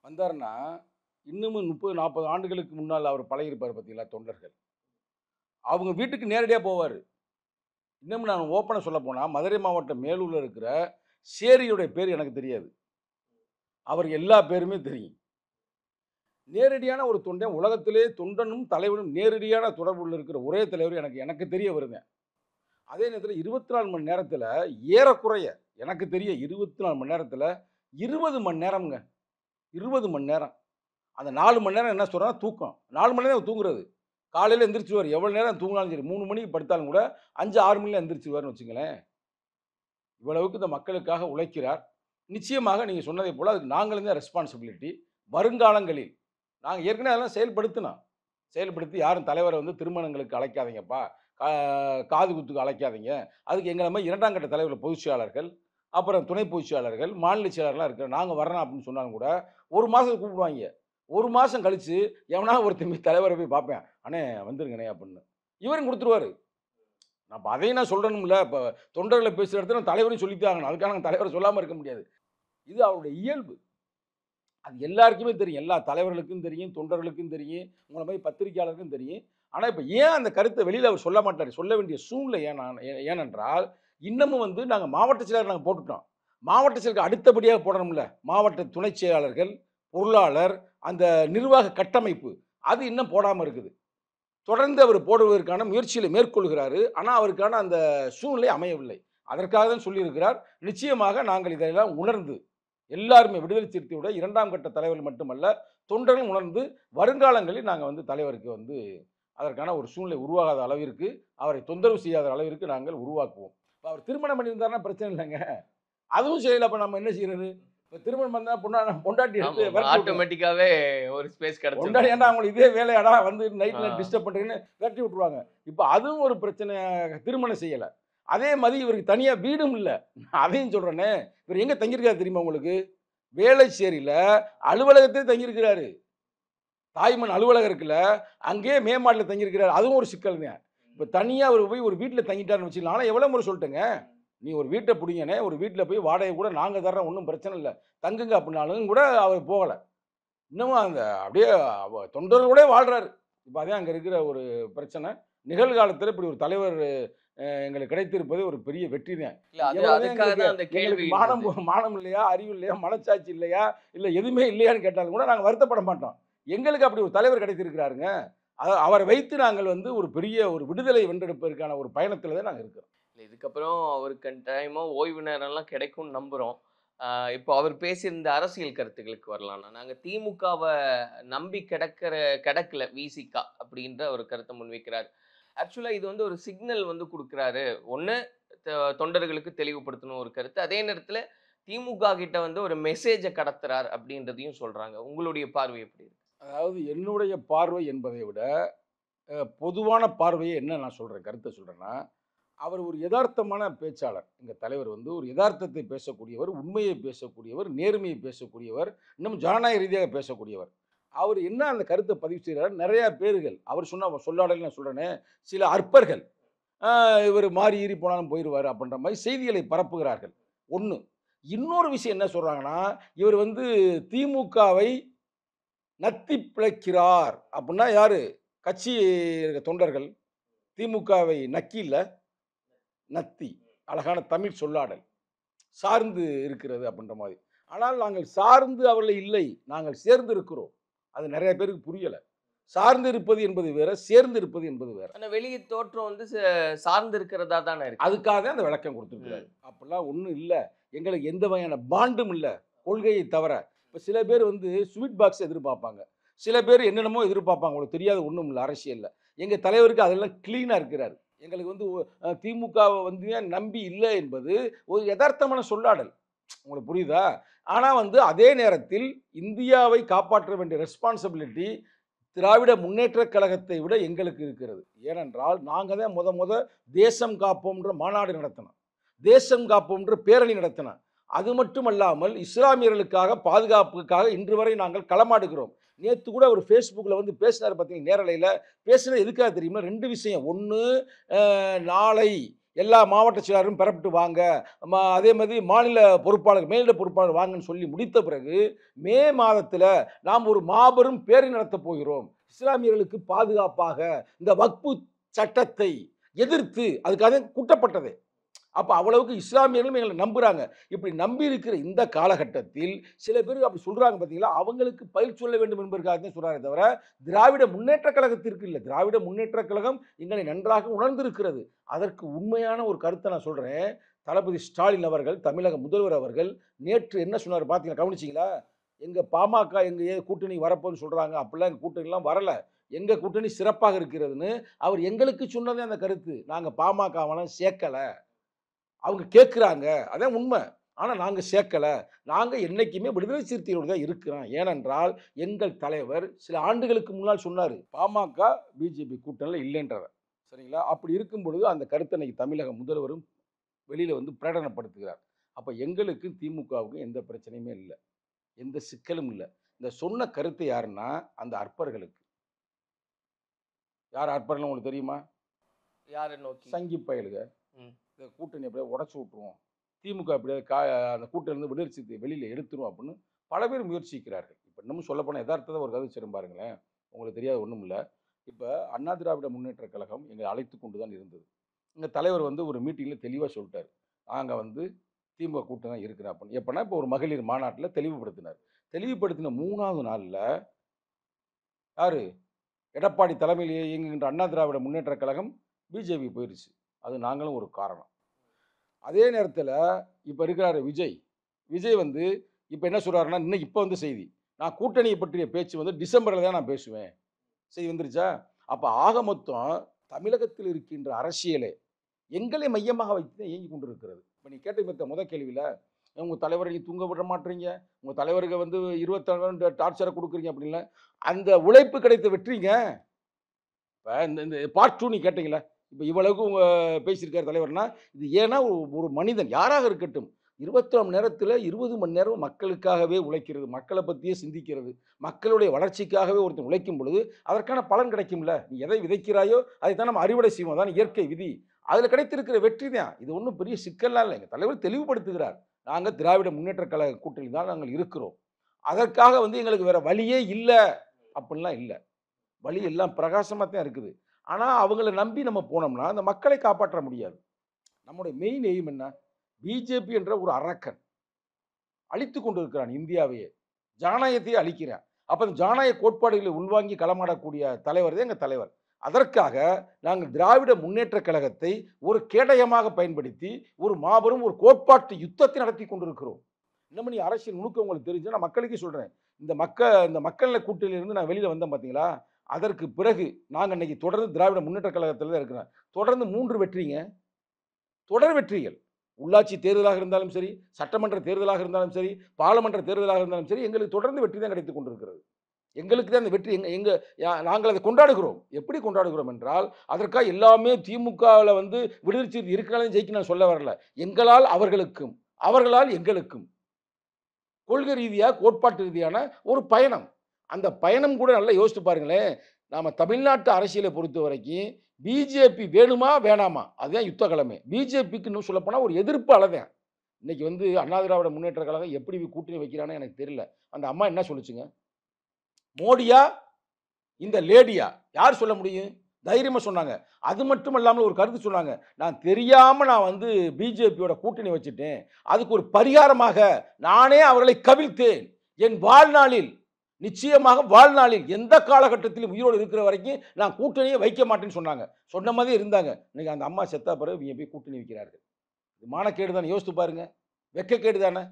வந்தாருன்னா, இன்னமும் 30, 40 ஆண்டுகளுக்கு முன்னால் அவர் பழகியிருப்பார் பார்த்தீங்களா தொண்டர்கள். அவங்க வீட்டுக்கு நேரடியா போவாரு. இன்னமும் நான் ஓப்பனா சொல்லப்போனா, மதுரை மாவட்டம் மேலூர்ல இருக்கிற சேரியுடைய பேர் எனக்கு தெரியாது. அவருக்கு எல்லா பேருமே தெரியும். நேரடியான ஒரு தொண்டன் உலகத்திலே தொண்டனும் தலைவனும் நேரடியான தொடர்புல இருக்கிற ஒரே தலைவர் எனக்கு தெரிய வருங்க. அதே நேரத்தில 24 மணி நேரத்தில ஏறக்குறைய எனக்கு தெரிய 24 மணி நேரத்தில 20 மணி நேரம்ங்க. 20 மணி நேரம். அந்த 4 மணி நேரம் என்ன சொல்றேன்னா தூக்கம். 4 மணி நேரம் தூங்குறது. காலையில எந்திரிச்சுருவாரு. எவ்வளவு நேரம் தூங்கினாலும் சரி 3 மணிக்கு படுத்தாலும் கூட 5, 6 மணில எந்திரிச்சுருவாருன்னு வச்சுங்களேன். இவ்வளவுக்கு இந்த மக்களுக்காக உழைக்கிறார். நிச்சயமாக நீங்க சொன்னதைப் போல அதுக்கு நாங்களும் தான் ரெஸ்பான்சிபிலிட்டி. வருங்காலங்களில் நாங்க ஏற்கனவே அதெல்லாம் செயல்படுத்தினோம். செயல்படுத்தி யாரும் தலைவரை திருமணங்களுக்கு அழைக்காதீங்கப்பா. காது குத்துக்கு அழைக்காதீங்க. அதுக்கு எங்கள மாரி 2ஆம் கட்ட தலைவர்கள் பொதுச் செயலாளர்கள், அப்புறம் துணை பொதுச் செயலாளர்கள், மாநில செயலாளர்லாம் இருக்கிறோம். நாங்க வர்றோம் அப்படின்னு சொன்னாலும் கூட 1 மாசத்துக்கு கூப்பிடுவாங்க. 1 மாசம் கழிச்சு எவனாவது ஒருத்தன் போய் தலைவரை போய் பார்ப்பேன். அண்ணே வந்துருங்கண்ணே அப்படின்னு. இவரும் குடுத்துருவாரு. அப்ப அதையும் நான் சொல்லணும்ல. இப்ப தொண்டர்களை பேசுற இடத்துல தலைவரையும் சொல்லித்தான் ஆகணும். அதுக்காக நாங்க தலைவரை சொல்லாம இருக்க முடியாது. இது அவருடைய இயல்பு. அது எல்லாருக்குமே தெரியும். எல்லா தலைவர்களுக்கும் தெரியும், தொண்டர்களுக்கும் தெரியும், உங்கள மாரி பத்திரிகையாளருக்கும் தெரியும். ஆனா, இப்ப ஏன் அந்த கருத்த வெளியில அவர் சொல்ல மாட்டாரு? சொல்ல வேண்டிய சூழ்நிலை ஏனென்றால், இன்னமும் நாங்க மாவட்ட செயலாளர் நாங்க போட்டுட்டோம். மாவட்ட செயலருக்கு அடுத்தபடியாக போடணும்ல. மாவட்ட துணை செயலாளர்கள், பொருளாளர், அந்த நிர்வாக கட்டமைப்பு அது இன்னும் போடாம இருக்குது. தொடர்ந்து அவர் போடுவதற்கான முயற்சிகளை மேற்கொள்கிறாரு. ஆனா, அவருக்கான அந்த சூழ்நிலை அமையவில்லை. அதற்காக தான் சொல்லியிருக்கிறார். நிச்சயமாக நாங்கள் இதெல்லாம் உணர்ந்து எல்லாருமே விடுதலை சிறுத்தையோட 2ஆம் கட்ட தலைவர்கள் மட்டுமல்ல, தொண்டர்களும் உணர்ந்து வருங்காலங்களில் நாங்க தலைவருக்கு அதற்கான ஒரு சூழ்நிலை உருவாகாத அளவிற்கு, அவரை தொந்தரவு செய்யாத அளவிற்கு நாங்கள் உருவாக்குவோம். இப்ப அவர் திருமணம் பண்ணியிருந்தாருன்னா பிரச்சனை இல்லைங்க. அதுவும் செய்யல. அப்ப நம்ம என்ன செய்யறது? இப்ப திருமணம் பண்ணா பொண்டாட்டி எடுத்து விரட்டி விட்டுருவோம். ஆட்டோமேட்டிக்காவே ஒரு ஸ்பேஸ் பொண்டாட்டி கிடைச்சிரும். ஏன்டா அவங்களுக்கு இதே வேலையாடா நைட்ல ஆ. டிஸ்டர்ப் பண்றீங்கன்னு விரட்டி விட்டுருவாங்க. இப்ப அதுவும் ஒரு பிரச்சனை. திருமணம் செய்யல. அதே மாதிரி இவருக்கு தனியா வீடும் இல்ல. அதையும் சொல்றேனே. இவர் எங்க தங்கியிருக்காரு தெரியுமா உங்களுக்கு? வேளச்சேரியில அலுவலகத்திலே தங்கியிருக்கிறாரு. தாய்மன் அலுவலகம் இருக்குல்ல, அங்கேயே மேம்மாடில தங்கியிருக்கிறாரு. அதுவும் ஒரு சிக்கல் தான். இப்ப தனியா அவர் போய் ஒரு வீட்ல தங்கிட்டாருன்னு வச்சுக்கலாம். ஆனா எவ்வளவு முறை சொல்லிட்டேங்க. நீ ஒரு வீட்ட புடிங்கண்ணே, ஒரு வீட்ல போய் வாடகை கூட நாங்க தர்றோம், ஒண்ணும் பிரச்சனை இல்ல. தங்குங்க அப்படின்னாலும் கூட அவர் போகல. இன்னமும் அந்த அப்படியே தொண்டர்களோடே வாழ்றாரு. இப்ப அதான் அங்க இருக்கிற ஒரு பிரச்சனை. நிகழ்காலத்துல இப்படி ஒரு தலைவர் எங்களுக்கு கிடைத்திருப்பது ஒரு பெரிய வெற்றி தான். இல்ல அது எவ்வளவுதான் அதுக்காக தான் அந்த எங்களுக்கு கேள்வி மானம் இல்லையா, அறிவு இல்லையா, மனச்சாட்சி இல்லையா, இல்ல எதுவுமே இல்லையான்னு கேட்டாலும் கூட நாங்க வருத்தப்பட மாட்டோம். எங்களுக்கு அப்படி ஒரு தலைவர் கிடைத்திருக்கிறாருங்க. அவரை வைத்து நாங்கள் ஒரு பெரிய ஒரு விடுதலை வென்றெடுப்பதற்கான ஒரு பயணத்துல தான் நாங்க இருக்கிறோம். இதுக்கப்புறம் அவருக்கு டைமோ ஓய்வு நேரம்லாம் கிடைக்கும்னு நம்புறோம். இப்போ அவர் பேசியிருந்த அரசியல் கருத்துக்களுக்கு வரலாம்னா, நாங்க திமுகவை நம்பி கிடக்கல விசிகா அப்படின்ற ஒரு கருத்தை முன்வைக்கிறார். ஆக்சுவலா இது ஒரு சிக்னல் குடுக்குறாரு. ஒண்ணு தொண்டர்களுக்கு தெளிவுபடுத்தணும் ஒரு கருத்து. அதே நேரத்துல திமுக கிட்ட ஒரு மெசேஜை கடத்துறார் அப்படின்றதையும் சொல்றாங்க. உங்களுடைய பார்வை எப்படி இருக்கு? அதாவது என்னுடைய பார்வை என்பதை விட பொதுவான பார்வையை என்ன நான் சொல்றேன், கருத்தை சொல்றேன்னா, அவர் ஒரு யதார்த்தமான பேச்சாளர். எங்க தலைவர் ஒரு யதார்த்தத்தை பேசக்கூடியவர், உண்மையை பேசக்கூடியவர், நேர்மையை பேசக்கூடியவர், இன்னும் ஜனநாயக ரீதியாக பேசக்கூடியவர். அவர் என்ன அந்த கருத்தை பதிவு செய்கிறார், நிறைய பேர்கள் அவர் சொன்ன சொல்லாடல் நான் சொல்றேனே, சில அற்பர்கள் இவர் மாறி ஈறி போனாலும் போயிடுவார் அப்படின்ற மாதிரி செய்திகளை பரப்புகிறார்கள். ஒன்று. இன்னொரு விஷயம் என்ன சொல்றாங்கன்னா, இவர் திமுகவை நத்தி பிழைக்கிறார் அப்படின்னா யாரு? கட்சி தொண்டர்கள். திமுகவை நக்கி இல்ல, நத்தி. அழகான தமிழ் சொல்லாடல். சார்ந்து இருக்கிறது அப்படின்ற மாதிரி. ஆனால் நாங்கள் சார்ந்து அவர்களை இல்லை, நாங்கள் சேர்ந்து இருக்கிறோம். அது நிறைய பேருக்கு புரியல. சார்ந்து இருப்பது என்பது வேற, சேர்ந்து இருப்பது என்பது வேற. ஆனா வெளியே தோற்றம் சார்ந்து இருக்கிறதா தானே இருக்கு. அதுக்காக அந்த விளக்கம் கொடுத்துருக்கிறாரு. அப்படிலாம் ஒன்றும் இல்லை. எங்களுக்கு எந்த வகையான பாண்டும் இல்லை, கொள்கையை தவிர. இப்போ சில பேர் ஸ்வீட் பாக்ஸ் எதிர்பார்ப்பாங்க. சில பேர் என்னென்னமோ எதிர்பார்ப்பாங்க, உங்களுக்கு தெரியாது ஒன்றும் இல்லை அரசியலில். எங்கள் தலைவருக்கு அதெல்லாம் க்ளீனாக இருக்கிறார். எங்களுக்கு வந்து திமுகவை வந்து ஏன் நம்பி இல்லை என்பது ஒரு யதார்த்தமான சொல்லாடல். உங்களுக்கு புரியுதா? ஆனால் வந்து அதே நேரத்தில் இந்தியாவை காப்பாற்ற வேண்டிய ரெஸ்பான்சிபிலிட்டி திராவிட முன்னேற்ற கழகத்தை விட எங்களுக்கு இருக்கிறது. ஏனென்றால் நாங்கள் தான் தேசம் காப்போம்ன்ற மாநாடு நடத்தினோம், தேசம் காப்போம்ன்ற பேரணி நடத்தினோம். அது மட்டுமல்லாமல் இஸ்லாமியர்களுக்காக பாதுகாப்புக்காக இன்று வரை நாங்கள் களமாடுகிறோம். நேற்று கூட ஒரு ஃபேஸ்புக்கில் வந்து பேசினார் பார்த்தீங்கன்னா, நேரலையில் பேசுனது எதுக்காக தெரியுமா? 2 விஷயம். ஒன்று, நாளை எல்லா மாவட்ட செயலாளரும் பெறப்பட்டு வாங்க, அதே மாதிரி மாநில பொறுப்பாளர் மேலிட பொறுப்பாளர் வாங்கன்னு சொல்லி முடித்த பிறகு மே மாதத்தில் நாம் ஒரு மாபெரும் பேரணி நடத்தப் போகிறோம். இஸ்லாமியர்களுக்கு பாதுகாப்பாக இந்த வக்பு சட்டத்தை எதிர்த்து அதுக்காக கூட்டப்பட்டது. அப்போ அவ்வளவுக்கு இஸ்லாமியர்களும் எங்களை நம்புகிறாங்க. இப்படி நம்பி இருக்கிற இந்த காலகட்டத்தில் சில பேர் அப்படி சொல்கிறாங்க பார்த்தீங்களா, அவங்களுக்கு பயிர் சொல்ல வேண்டும் என்பதற்காக தான் சொல்கிறாரே தவிர திராவிட முன்னேற்ற கழகத்திற்கு இல்லை. திராவிட முன்னேற்ற கழகம் எங்களை நன்றாக உணர்ந்திருக்கிறது. அதற்கு உண்மையான ஒரு கருத்தை நான் சொல்கிறேன். தளபதி ஸ்டாலின் அவர்கள், தமிழக முதல்வர் அவர்கள் நேற்று என்ன சொன்னார் பார்த்தீங்களா, கவனிச்சிங்களா? எங்கள் பாமக எங்கள் கூட்டணி வரப்போன்னு சொல்கிறாங்க, அப்படிலாம் எங்கள் கூட்டணிலாம் வரலை, எங்கள் கூட்டணி சிறப்பாக இருக்கிறதுன்னு அவர் எங்களுக்கு சொன்னதே அந்த கருத்து. நாங்கள் பாமகவெல்லாம் சேர்க்கலை, அவங்க கேட்குறாங்க, அதான் உண்மை. ஆனால் நாங்கள் சேர்க்கலை, நாங்கள் என்றைக்குமே விடுதலை சிறுத்தைகளோடு தான் இருக்கிறோம். ஏனென்றால் எங்கள் தலைவர் சில ஆண்டுகளுக்கு முன்னால் சொன்னார், பாமக பிஜேபி கூட்டணியில் இல்லைன்றவர். சரிங்களா? அப்படி இருக்கும் பொழுது அந்த கருத்தை இன்னைக்கு தமிழக முதல்வரும் வெளியில் வந்து பிரகடனப்படுத்துகிறார். அப்போ எங்களுக்கு திமுகவுக்கு எந்த பிரச்சனையுமே இல்லை, எந்த சிக்கலும் இல்லை. இந்த சொன்ன கருத்தை யாருன்னா அந்த அற்பர்களுக்கு. யார் அற்பர்கள் உங்களுக்கு தெரியுமா? யாரை நோக்கி? சங்கி பயலுக. இந்த கூட்டணி அப்படியே உடச்சி விட்ருவோம், திமுக அப்படியே அந்த கூட்டணியிலிருந்து விடுதலை சிறுத்தை வெளியில் எடுத்துரும் அப்படின்னு பல பேர் முயற்சிக்கிறார்கள். இப்போ இன்னமும் சொல்லப்போனால் யதார்த்தத்தை ஒரு கதை சரி பாருங்களேன், உங்களுக்கு தெரியாது ஒன்றும் இல்லை. இப்போ அண்ணா திராவிட முன்னேற்ற கழகம் எங்களை அழைத்து கொண்டு தான் இருந்தது. எங்கள் தலைவர் வந்து ஒரு மீட்டிங்கில் தெளிவாக சொல்லிட்டார், நாங்கள் வந்து திமுக கூட்டணி தான் இருக்கிறேன் அப்படின்னு. எப்போனா இப்போ ஒரு மகளிர் மாநாட்டில் தெளிவுபடுத்தினார். தெளிவுபடுத்தின 3வது நாளில் யார்? எடப்பாடி தலைமையில் இயங்குகின்ற அண்ணா திராவிட முன்னேற்ற கழகம் பிஜேபி போயிடுச்சு. அது நாங்களும் ஒரு காரணம். அதே நேரத்தில் இப்போ இருக்கிறாரு விஜய் வந்து இப்போ என்ன சொல்கிறாருன்னா, இன்னைக்கு இப்போ வந்து செய்தி, நான் கூட்டணியை பற்றிய பேச்சு வந்து டிசம்பரில் தான் நான் பேசுவேன், செய்தி வந்துருச்சா? அப்போ ஆக மொத்தம் தமிழகத்தில் இருக்கின்ற அரசியலே எங்களை மையமாக வைத்து தான் இயங்கி கொண்டு இருக்கிறது. இப்போ நீ கேட்ட முதல் கேள்வியில், உங்கள் தலைவரை நீ தூங்க விட மாட்டீங்க, உங்கள் தலைவருக்கு வந்து 24 டார்ச்சரை கொடுக்குறீங்க அப்படின்ல, அந்த உழைப்பு கிடைத்த வெற்றிங்க. இப்போ இந்த பார்ட் 2 நீ கேட்டீங்களா, இப்போ இவ்வளவுக்கு உங்கள் பேசியிருக்கார் தலைவர்னா, இது ஏன்னா ஒரு மனிதன் யாராக இருக்கட்டும் 24 மணி நேரத்தில் 20 மணி நேரம் மக்களுக்காகவே உழைக்கிறது, மக்களை பற்றியே சிந்திக்கிறது, மக்களுடைய வளர்ச்சிக்காகவே ஒருத்தன் உழைக்கும் பொழுது அதற்கான பலன் கிடைக்கும்ல. நீ எதை விதைக்கிறாயோ அதை தான் நம்ம அறுவடை செய்வோம், அதான் இயற்கை விதி. அதில் கிடைத்திருக்கிற வெற்றி தான். இது ஒன்றும் பெரிய சிக்கல்லாம் இல்லை. எங்கள் தலைவர் தெளிவுபடுத்துகிறார், நாங்கள் திராவிட முன்னேற்ற கழக கூட்டணி தான் நாங்கள் இருக்கிறோம், அதற்காக வந்து எங்களுக்கு வேறு வழியே இல்லை அப்படின்லாம் இல்லை. வழி எல்லாம் பிரகாசமாக தான் இருக்குது. ஆனால் அவங்கள நம்பி நம்ம போனோம்னா அந்த மக்களை காப்பாற்ற முடியாது. நம்முடைய மெயின் எய்ம் என்ன? பிஜேபி என்ற ஒரு அரக்கன் அழித்து கொண்டு இருக்கிறான் இந்தியாவையே, ஜனநாயகத்தையே அழிக்கிறான். அப்போ அந்த ஜனநாயக கோட்பாடுகளை உள்வாங்கி களமாடக்கூடிய தலைவர் தான் எங்கள் தலைவர். அதற்காக நாங்கள் திராவிட முன்னேற்ற கழகத்தை ஒரு கேடயமாக பயன்படுத்தி ஒரு மாபெரும் ஒரு கோட்பாட்டு யுத்தத்தை நடத்தி கொண்டிருக்கிறோம். இன்னமும் நீ அரசியல் நுணுக்கம் உங்களுக்கு தெரிஞ்சு நான் மக்களுக்கே சொல்கிறேன், இந்த மக்கள் கூட்டணியிலிருந்து நான் வெளியில் வந்தேன் பார்த்தீங்களா, அதற்கு பிறகு நாங்கள் இன்னைக்கு தொடர்ந்து திராவிட முன்னேற்ற கழகத்தில் தான் இருக்கிறோம். தொடர்ந்து 3 வெற்றிங்க, தொடர் வெற்றிகள். உள்ளாட்சி தேர்தலாக இருந்தாலும் சரி, சட்டமன்ற தேர்தலாக இருந்தாலும் சரி, பாராளுமன்ற தேர்தலாக இருந்தாலும் சரி, எங்களுக்கு தொடர்ந்து வெற்றி தான் கிடைத்து கொண்டிருக்கிறது. எங்களுக்கு தான் அந்த வெற்றி நாங்கள் அதை கொண்டாடுகிறோம். எப்படி கொண்டாடுகிறோம் என்றால், அதற்காக எல்லாமே திமுகவில் வந்து விடுதலை சிறுத்தை இருக்கிறாலும் ஜெயிக்க நான் சொல்ல வரல. எங்களால் அவர்களுக்கும், அவர்களால் எங்களுக்கும் கொள்கை ரீதியாக கோட்பாட்டு ரீதியான ஒரு பயணம். அந்த பயணம் கூட நல்லா யோசித்து பாருங்களேன். நாம் தமிழ்நாட்டு அரசியலை பொறுத்த வரைக்கும் பிஜேபி வேணுமா வேணாமா அதுதான் யுத்த கிழமை. பிஜேபிக்கு இன்னும் சொல்லப்போனால் ஒரு எதிர்ப்பு அளதான். இன்னைக்கு வந்து அண்ணா திராவிட முன்னேற்ற கழகம் எப்படி கூட்டணி வைக்கிறான்னு எனக்கு தெரியல. அந்த அம்மா என்ன சொல்லுச்சுங்க, மோடியா இந்த லேடியா யார் சொல்ல முடியும்? தைரியமாக சொன்னாங்க. அது மட்டும் இல்லாமல் ஒரு கருத்து சொன்னாங்க, நான் தெரியாமல் நான் வந்து பிஜேபியோட கூட்டணி வச்சுட்டேன், அதுக்கு ஒரு பரிகாரமாக நானே அவர்களை கவிழ்த்தேன், என் வாழ்நாளில் நிச்சயமாக வாழ்நாளில் எந்த காலகட்டத்திலும் உயிரோடு இருக்கிற வரைக்கும் நான் கூட்டணியை வைக்க மாட்டேன்னு சொன்னாங்க. சொன்ன மாதிரி இருந்தாங்க. இன்னைக்கு அந்த அம்மா செத்தா பிறகு இவங்க போய் கூட்டணி வைக்கிறார்கள். இது மானக்கேடு தானே, யோசித்து பாருங்க, வெக்கக்கேடு தானே.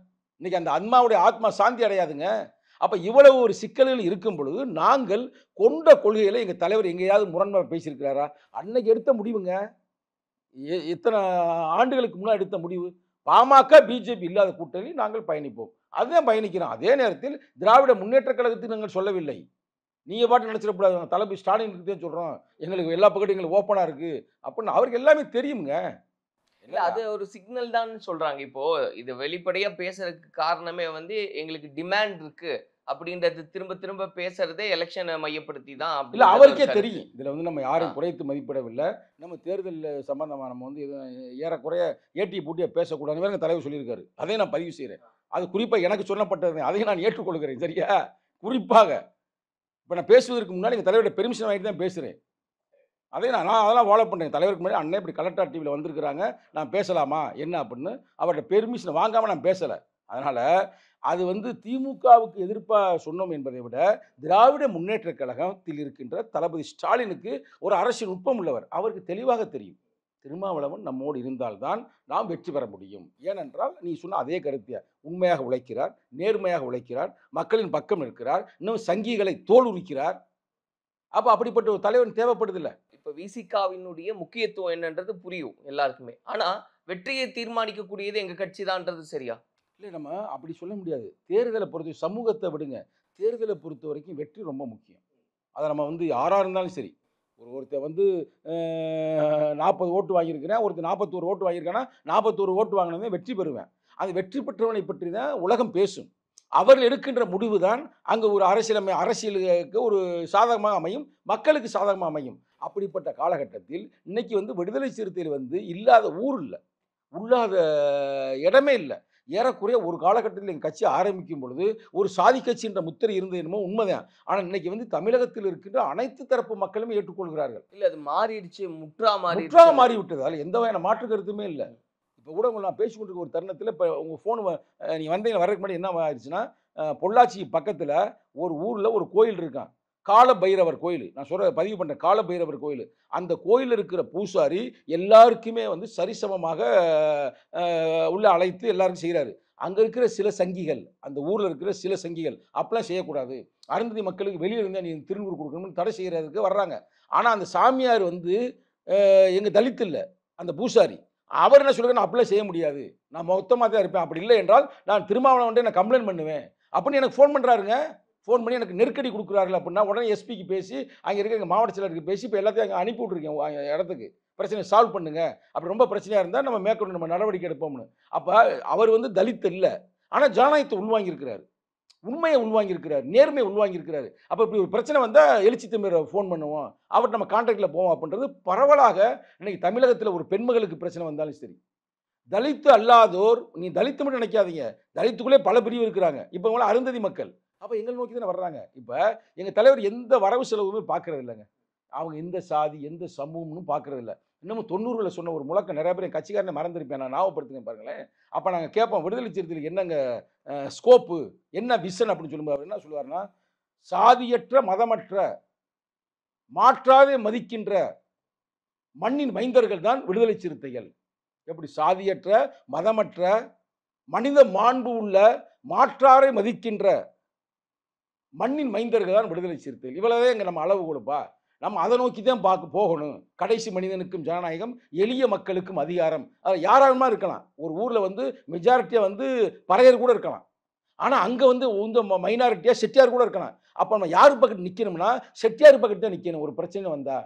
இன்னைக்கு அந்த அம்மாவுடைய ஆத்மா சாந்தி அடையாதுங்க. அப்போ இவ்வளவு ஒரு சிக்கல்கள் இருக்கும் பொழுது நாங்கள் கொண்ட கொள்கைகளை எங்கள் தலைவர் எங்கேயாவது முரண்பாக பேசியிருக்கிறாரா? அன்னைக்கு எடுத்த முடிவுங்க. இத்தனை ஆண்டுகளுக்கு முன்னாடி எடுத்த முடிவு. பாமக பிஜேபி இல்லாத கூட்டணி நாங்கள் பயணிப்போம். அதுதான் பயணிக்கிறோம். அதே நேரத்தில் திராவிட முன்னேற்ற கழகத்தை நாங்கள் சொல்லவில்லை. நீங்க பாட்டு நினைச்சிடக்கூடாது. தளபதி ஸ்டாலினுக்கு தான் சொல்றோம். எங்களுக்கு எல்லா பக்கமும் எங்களுக்கு ஓப்பனா இருக்கு அப்படின்னு அவருக்கு எல்லாமே தெரியுங்க. இல்ல அது ஒரு சிக்னல் தான் சொல்றாங்க. இப்போ இது வெளிப்படையா பேசுறதுக்கு காரணமே வந்து எங்களுக்கு டிமாண்ட் இருக்கு அப்படின்றது திரும்ப திரும்ப பேசுறதே எலெக்ஷனை மையப்படுத்தி தான். இல்ல அவருக்கே தெரியும். இதுல வந்து நம்ம யாரையும் குறைத்து மதிப்பிடவில்லை. நம்ம தேர்தல் சம்பந்தமா நம்ம வந்து ஏறக்குறைய ஏட்டி பூட்டியா பேசக்கூடாதுன்னு எங்க தலைவர் சொல்லியிருக்காரு. அதையும் நான் பதிவு செய்யறேன். அது குறிப்பா எனக்கு சொல்லப்பட்டது. அதையும் நான் ஏற்றுக்கொள்கிறேன். சரியா? குறிப்பாக இப்ப நான் பேசுவதற்கு முன்னாடி எங்க தலைவரோட பெர்மிஷன் வாங்கிட்டு தான் பேசுறேன். நான் அதெல்லாம் ஃபாலோ பண்ணுறேன். தலைவருக்கு முன்னாடி அண்ணன் இப்படி கலெக்டர் டிவியில் வந்திருக்கிறாங்க, நான் பேசலாமா என்ன அப்படின்னு அவர்கிட்ட பெர்மிஷன் வாங்காமல் நான் பேசலை. அதனால் அது வந்து திமுகவுக்கு எதிர்ப்பாக சொன்னோம் என்பதை விட திராவிட முன்னேற்ற கழகத்தில் இருக்கின்ற தளபதி ஸ்டாலினுக்கு ஒரு அரசியல் நுட்பம் உள்ளவர். அவருக்கு தெளிவாக தெரியும். திருமாவளவன் நம்மோடு இருந்தால்தான் நாம் வெற்றி பெற முடியும். ஏனென்றால் நீ சொன்ன அதே கருத்தியா உண்மையாக உழைக்கிறார், நேர்மையாக உழைக்கிறார், மக்களின் பக்கம் இருக்கிறார், இன்னும் சங்கிகளை தோல் உரிக்கிறார். அப்போ அப்படிப்பட்ட ஒரு தலைவன் தேவைப்படுதில்லை. இப்போ விசிகாவினுடைய முக்கியத்துவம் என்னன்றது புரியும் எல்லாருக்குமே. ஆனா வெற்றியை தீர்மானிக்கக்கூடியது எங்க கட்சி தான்ன்றது சரியா? இல்லை, நம்ம அப்படி சொல்ல முடியாது. தேர்தலை பொறுத்த சமூகத்தை விடுங்க. தேர்தலை பொறுத்த வரைக்கும் வெற்றி ரொம்ப முக்கியம். அதை நம்ம வந்து யாராக இருந்தாலும் சரி, ஒருத்தர் வந்து 40 ஓட்டு வாங்கியிருக்கிறேன், ஒருத்தர் 41 ஓட்டு வாங்கியிருக்கானா 41 ஓட்டு வாங்கினதே வெற்றி பெறுவேன். அது வெற்றி பெற்றவனை பற்றி தான் உலகம் பேசும். அவர்கள் எடுக்கின்ற முடிவு தான் அங்கே ஒரு அரசியலுக்கு ஒரு சாதகமாக அமையும், மக்களுக்கு சாதகமாக அமையும். அப்படிப்பட்ட காலகட்டத்தில் இன்னைக்கு வந்து விடுதலை சிறுத்தைகள் வந்து இல்லாத ஊர் இல்லை, உள்ளாத இடமே இல்லை. ஏறக்குறைய ஒரு காலகட்டத்தில் எங்கள் கட்சி ஆரம்பிக்கும் பொழுது ஒரு சாதி கட்சின்ற முத்திரை இருந்தது என்னமோ உண்மைதான். ஆனால் இன்னைக்கு வந்து தமிழகத்தில் இருக்கின்ற அனைத்து தரப்பு மக்களுமே ஏற்றுக்கொள்கிறார்கள். இல்லை அது மாறிடுச்சு, முற்றா மாறிவிட்டதால் எந்த வகையான மாற்று கருத்துமே இல்லை. இப்போ கூட உங்களை நான் பேசிக்கொண்டிருக்க ஒரு தருணத்தில் இப்போ உங்கள் ஃபோன் நீங்கள் வந்தீங்க வர்றதுக்கு முன்னாடி என்ன ஆயிடுச்சுன்னா, பொள்ளாச்சி பக்கத்தில் ஒரு ஊரில் ஒரு கோயில் இருக்கான், கால பைரவர் கோயில். நான் சொல்கிற பதிவு பண்ணுறேன், கால பைரவர் கோயில். அந்த கோயிலில் இருக்கிற பூசாரி எல்லாருக்குமே வந்து சரிசமமாக உள்ள அழைத்து எல்லாருக்கும் செய்கிறாரு. அங்கே இருக்கிற சில சங்கிகள், அந்த ஊரில் இருக்கிற சில சங்கிகள் அப்படிலாம் செய்யக்கூடாது, அருந்ததி மக்களுக்கு வெளியே இருந்தால் நீ திருநூறு கொடுக்கணும்னு தடை செய்கிறதுக்கு வர்றாங்க. ஆனால் அந்த சாமியார் வந்து எங்கள் தலித் இல்லை, அந்த பூசாரி. அவர் என்ன சொல்லுங்க, நான் அப்படிலாம் செய்ய முடியாது, நான் மொத்தமாக தான் இருப்பேன், அப்படி இல்லை என்றால் நான் திருமாவளவன்ட்டே நான் கம்ப்ளைண்ட் பண்ணுவேன் அப்படின்னு எனக்கு ஃபோன் பண்ணுறாருங்க. ஃபோன் பண்ணி எனக்கு நெருக்கடி கொடுக்குறார்கள் அப்படின்னா உடனே எஸ்பிக்கு பேசி அங்கே இருக்க எங்கள் மாவட்ட செயலருக்கு பேசி இப்போ எல்லாத்தையும் அங்கே அனுப்பி விட்ருக்கேன் இடத்துக்கு, பிரச்சனை சால்வ் பண்ணுங்க, அப்படி ரொம்ப பிரச்சனையாக இருந்தால் நம்ம மேற்கொண்டு நம்ம நடவடிக்கை எடுப்போம்னு. அப்போ அவர் வந்து தலித் இல்லை, ஆனால் ஜனநாயகத்தை உள்வாங்கியிருக்கிறார், உண்மையை உள்வாங்கியிருக்கிறார், நேர்மையை உள்வாங்கியிருக்கிறாரு. அப்போ இப்படி ஒரு பிரச்சனை வந்தால் எழுச்சி தமிழரை ஃபோன் பண்ணுவோம், அவர்கிட்ட நம்ம கான்டாக்டில் போவோம் அப்படின்றது பரவலாக இன்னைக்கு தமிழகத்தில் ஒரு பெண்மகளுக்கு பிரச்சனை வந்தாலும் சரி, தலித்து அல்லாதோர், நீ தலித்து மட்டும் நினைக்காதீங்க, தலித்துக்குள்ளே பல பிரிவு இருக்கிறாங்க. இப்போ அவங்கள அருந்ததி மக்கள் அப்போ எங்களை நோக்கி தானே வர்றாங்க. இப்போ எங்கள் தலைவர் எந்த வரவு செலவுமே பார்க்கறது இல்லைங்க. அவங்க எந்த சாதி எந்த சமூகம்னு பார்க்கறது இல்லை. இன்னமும் 90களில் சொன்ன ஒரு முழக்கம் நிறைய பேர் கட்சிக்காரனை மறந்துருப்பேன், நான் ஞாபகப்படுத்துங்க பாருங்களேன். அப்போ நாங்கள் கேட்போம், விடுதலை சிறுத்தைகளுக்கு என்னங்க ஸ்கோப்பு, என்ன விஷன் அப்படின்னு சொல்லும்போது அவர் என்ன சொல்லுவார்னா, சாதியற்ற மதமற்ற மாற்றாதே மதிக்கின்ற மண்ணின் மைந்தர்கள் தான் விடுதலை சிறுத்தைகள். எப்படி சாதியற்ற மதமற்ற மனித மாண்பு உள்ள மாற்றாரை மதிக்கின்ற மண்ணின் மைந்தர்கள் தான் விடுதலை சிறுத்தைகள். இவ்வளவே எங்க நம்ம அளவு கொடுப்பா, நம்ம அதை நோக்கி தான் போகணும். கடைசி மனிதனுக்கும் ஜனநாயகம், எளிய மக்களுக்கும் அதிகாரம். அது யாராலுமா இருக்கலாம். ஒரு ஊரில் வந்து மெஜாரிட்டியாக வந்து பறையர் கூட இருக்கலாம், ஆனால் அங்கே வந்து இந்த மைனாரிட்டியாக செட்டியார் கூட இருக்கலாம். அப்போ நம்ம யார் பக்கத்து நிற்கணும்னா செட்டியார் பக்கத்து தான் நிற்கணும். ஒரு பிரச்சனை வந்தா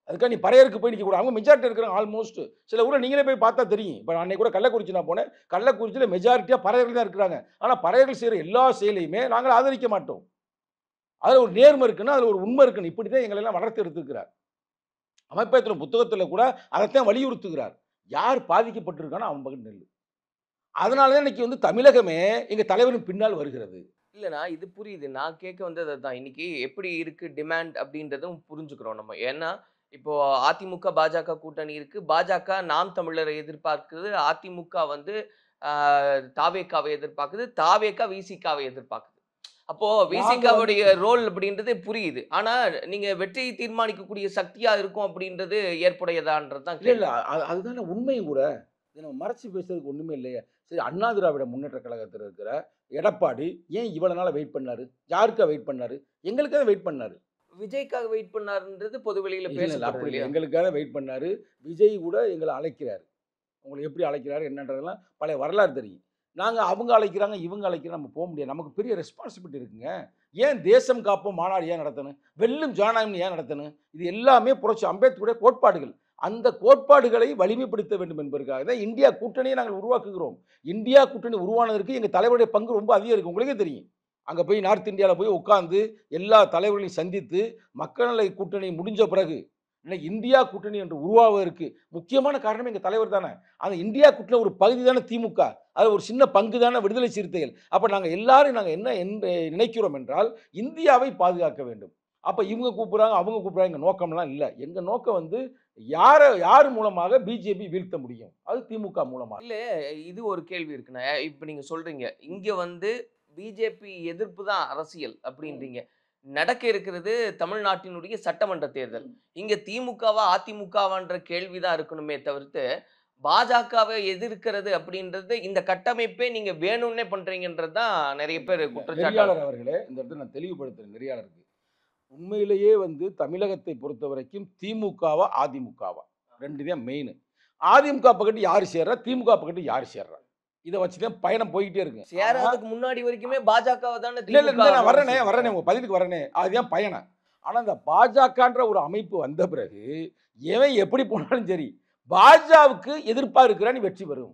அதுக்காக நீ பறையருக்கு போய் நிற்க கூட, அவங்க மெஜாரிட்டி இருக்கிறாங்க ஆல்மோஸ்ட். சில ஊரில் நீங்களே போய் பார்த்தா தெரியும். இப்போ அன்னைக்கு கூட கள்ளக்குறிச்சி நான் போனேன், கள்ளக்குறிச்சியில் மெஜாரிட்டியாக பறையர்கள் தான் இருக்கிறாங்க. ஆனால் பறையர்கள் செய்கிற எல்லா செயலையுமே நாங்கள் ஆதரிக்க மாட்டோம். அதில் ஒரு நேர்மை இருக்குன்னா அதில் ஒரு உண்மை இருக்குன்னு இப்படி தான் எங்களெல்லாம் வளர்த்து எடுத்துக்கிறார். அமைப்பகத்தில் புத்தகத்தில் கூட அதைத்தான் வலியுறுத்துகிறார். யார் பாதிக்கப்பட்டிருக்கானோ அவன் பக்கம் நெல். அதனால தான் இன்னைக்கு வந்து தமிழகமே எங்கள் தலைவரின் பின்னால் வருகிறது. இல்லைண்ணா இது புரியுது. நான் கேட்க வந்தது தான், இன்னைக்கு எப்படி இருக்கு டிமாண்ட் அப்படின்றதும் புரிஞ்சுக்கிறோம் நம்ம. ஏன்னா இப்போ அதிமுக பாஜக கூட்டணி இருக்கு, பாஜக நாம் தமிழரை எதிர்பார்க்குது, அதிமுக வந்து தாவேக்காவை எதிர்பார்க்குது, தாவேக்கா விசிகாவை எதிர்பார்க்குது. அப்போ விசிகாவுடைய ரோல் அப்படின்றது புரியுது. ஆனா நீங்க வெற்றியை தீர்மானிக்கக்கூடிய சக்தியா இருக்கும் அப்படின்றது ஏற்புடையதான்றது தான். இல்லை, அதுதானே உண்மையும் கூட. இதை நம்ம மறைச்சி பேசுறதுக்கு ஒன்றுமே இல்லையே. சரி, அண்ணா திராவிட முன்னேற்ற கழகத்தில் இருக்கிற எடப்பாடி ஏன் இவ்வளவு நாளா வெயிட் பண்ணாரு? யாருக்காக வெயிட் பண்ணாரு? எங்களுக்காக வெயிட் பண்ணாரு. விஜய்க்காக வெயிட் பண்ணாருன்றது பொதுவெளியில இல்ல, இல்ல, பேசப்படுறது அப்படி இல்லை. இல்லையா? எங்களுக்காக வெயிட் பண்ணாரு. விஜய் கூட எங்களை அழைக்கிறாரு. உங்களை எப்படி அழைக்கிறாரு என்னன்றதெல்லாம் பழைய வரலாறு தெரியும். நாங்க அவங்க அழைக்கிறாங்க, இவங்க அழைக்கிறாங்க, நம்ம போக முடியாது. நமக்கு பெரிய ரெஸ்பான்சிபிலிட்டி இருக்குங்க. ஏன் தேசம் காப்போம் மாநாடு ஏன் நடத்தணும்? வெல்லும் ஜனநாயகம் ஏன் நடத்தணும்? இது எல்லாமே புரட்சி அம்பேத்கருடைய கோட்பாடுகள். அந்த கோட்பாடுகளை வலிமைப்படுத்த வேண்டும் என்பதற்காக தான் இந்தியா கூட்டணியை நாங்கள் உருவாக்குகிறோம். இந்தியா கூட்டணி உருவானதற்கு எங்கள் தலைவருடைய பங்கு ரொம்ப அதிகம் இருக்குது. உங்களுக்கே தெரியும். அங்கே போய் நார்த் இந்தியாவில் போய் உட்காந்து எல்லா தலைவர்களையும் சந்தித்து மக்கள் நல கூட்டணி முடிஞ்ச பிறகு இன்னைக்கு இந்தியா கூட்டணி என்று உருவாவதற்கு முக்கியமான காரணம் எங்கள் தலைவர் தானே. அந்த இந்தியா கூட்டணி ஒரு பகுதி தானே திமுக, அது ஒரு சின்ன பங்கு தானே விடுதலை சிறுத்தைகள். அப்போ நாங்கள் எல்லாரும் நாங்கள் என்ன நினைக்கிறோம் என்றால் இந்தியாவை பாதுகாக்க வேண்டும். அப்போ இவங்க கூப்பிட்றாங்க, அவங்க கூப்பிட்றாங்க, எங்கள் நோக்கம்லாம் இல்லை. எங்கள் நோக்கம் வந்து யார் மூலமாக பிஜேபி வீழ்த்த முடியும்? அது திமுக மூலமாக. இல்ல, இது ஒரு கேள்வி இருக்குண்ணா. இப்ப நீங்க சொல்றீங்க இங்க வந்து பிஜேபி எதிர்ப்பு தான் அரசியல் அப்படின்றீங்க. நடக்க இருக்கிறது தமிழ்நாட்டினுடைய சட்டமன்ற தேர்தல். இங்க திமுகவா அதிமுகவான்ற கேள்விதான் இருக்கணுமே தவிர்த்து பாஜகவை எதிர்க்கிறது அப்படின்றது இந்த கட்டமைப்பே நீங்க வேணும்னே பண்றீங்கன்றது தான் நிறைய பேர் குற்றச்சாட்டு. நெறியாளர் அவர்களே, இந்த இடத்துல நான் தெளிவுபடுத்துறேன் நெறியாளருக்கு. உண்மையிலேயே வந்து தமிழகத்தை பொறுத்த வரைக்கும் திமுகவா அதிமுகவா ரெண்டு தான் மெயின். அதிமுக பக்கத்து யார் சேர்றா, திமுக பக்கத்து யார் சேர்றா, இதை வச்சுதான் பயணம் போய்கிட்டே இருக்கு. சேராதுக்கு முன்னாடி வரைக்குமே பாஜகவை தானே. இல்ல நான் வரனே உங்க பதிலுக்கு வரனே, அதுதான் பயணம். ஆனா இந்த பாஜகன்ற ஒரு அமைப்பு வந்த பிறகு எவன் எப்படி போனாலும் சரி பாஜகவுக்கு எதிர்ப்பாக இருக்கிறான் வெற்றி பெறும்.